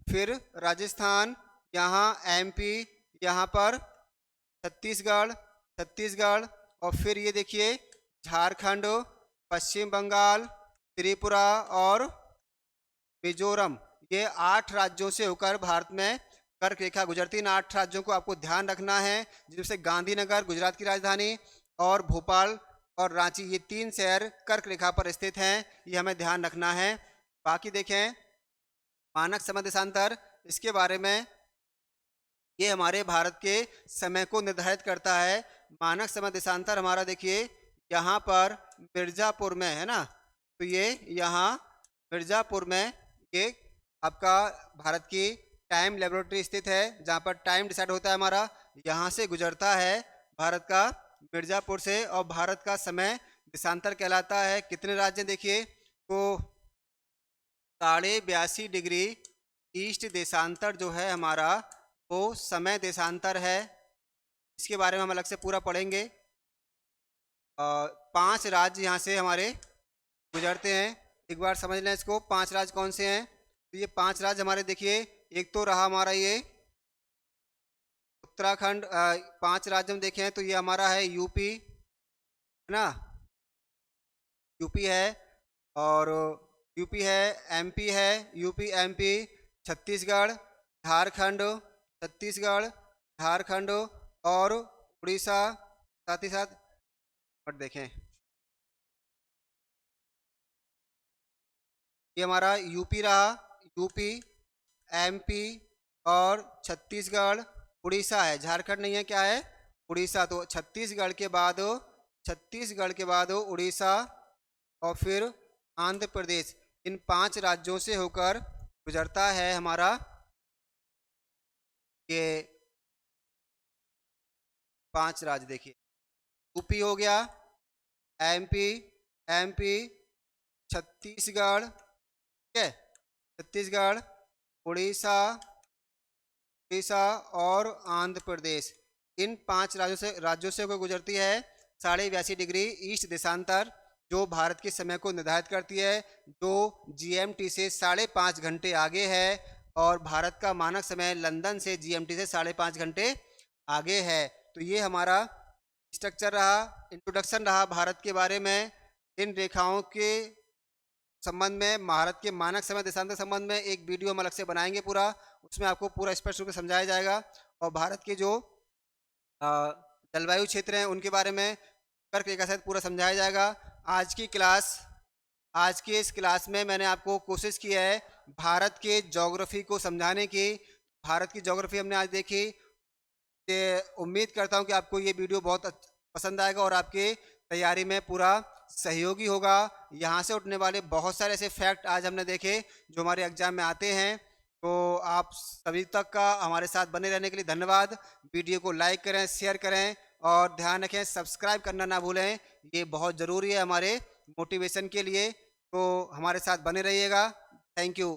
[SPEAKER 1] फिर राजस्थान, यहाँ एमपी, यहाँ पर छत्तीसगढ़, और फिर ये देखिए झारखंड, पश्चिम बंगाल, त्रिपुरा और मिजोरम। ये 8 राज्यों से होकर भारत में कर्क रेखा गुजरती। इन 8 राज्यों को आपको ध्यान रखना है, जिनमें गांधीनगर गुजरात की राजधानी और भोपाल और रांची, ये 3 शहर कर्क रेखा पर स्थित हैं। ये हमें ध्यान रखना है। बाकी देखें मानक समय देशांतर, इसके बारे में ये हमारे भारत के समय को निर्धारित करता है। मानक समय देशांतर हमारा देखिए यहाँ पर मिर्ज़ापुर में है ना। तो ये यहाँ मिर्ज़ापुर में ये आपका भारत की टाइम लेबोरेटरी स्थित है, जहाँ पर टाइम डिसाइड होता है हमारा, यहाँ से गुजरता है भारत का मिर्ज़ापुर से। और भारत का समय देशांतर कहलाता है कितने राज्य देखिए तो 82.5 डिग्री ईस्ट देशांतर जो है हमारा वो समय देशांतर है। इसके बारे में हम अलग से पूरा पढ़ेंगे। 5 राज्य यहाँ से हमारे गुजरते हैं। एक बार समझ लें इसको, 5 राज्य कौन से हैं। तो ये 5 राज्य हमारे देखिए, एक तो रहा हमारा ये उत्तराखंड। 5 राज्य हम देखें तो ये हमारा है यूपी, है ना, यूपी है, और यूपी है, एमपी है, यूपी एमपी, छत्तीसगढ़, झारखंड, छत्तीसगढ़, झारखंड और उड़ीसा, साथ ही साथ और देखें ये हमारा यूपी रहा, यूपी, एमपी और छत्तीसगढ़, उड़ीसा है, झारखंड नहीं है, क्या है, उड़ीसा। तो छत्तीसगढ़ के बाद उड़ीसा और फिर आंध्र प्रदेश, इन 5 राज्यों से होकर गुजरता है हमारा ये 5 राज्य। देखिए यूपी हो गया, एमपी, एमपी, छत्तीसगढ़, ठीक है, छत्तीसगढ़, उड़ीसा, उड़ीसा और आंध्र प्रदेश, इन 5 राज्यों से होकर गुजरती है 82.5 डिग्री ईस्ट देशांतर, जो भारत के समय को निर्धारित करती है, जो जीएमटी से 5.5 घंटे आगे है, और भारत का मानक समय लंदन से जीएमटी से 5.5 घंटे आगे है। तो ये हमारा स्ट्रक्चर रहा, इंट्रोडक्शन रहा भारत के बारे में। इन रेखाओं के संबंध में, भारत के मानक समय देशांतर संबंध में एक वीडियो हम अलग से बनाएंगे पूरा, उसमें आपको पूरा स्पष्ट रूप से समझाया जाएगा, और भारत के जो जलवायु क्षेत्र हैं उनके बारे में कर्क रेखा सहित पूरा समझाया जाएगा। आज की इस क्लास में मैंने आपको कोशिश की है भारत के ज्योग्राफी को समझाने की। भारत की ज्योग्राफी हमने आज देखी। उम्मीद करता हूँ कि आपको ये वीडियो बहुत पसंद आएगा और आपके तैयारी में पूरा सहयोगी होगा। यहाँ से उठने वाले बहुत सारे ऐसे फैक्ट आज हमने देखे जो हमारे एग्जाम में आते हैं। तो आप सभी तक का हमारे साथ बने रहने के लिए धन्यवाद। वीडियो को लाइक करें, शेयर करें और ध्यान रखें सब्सक्राइब करना ना भूलें, ये बहुत ज़रूरी है हमारे मोटिवेशन के लिए। तो हमारे साथ बने रहिएगा। Thank you.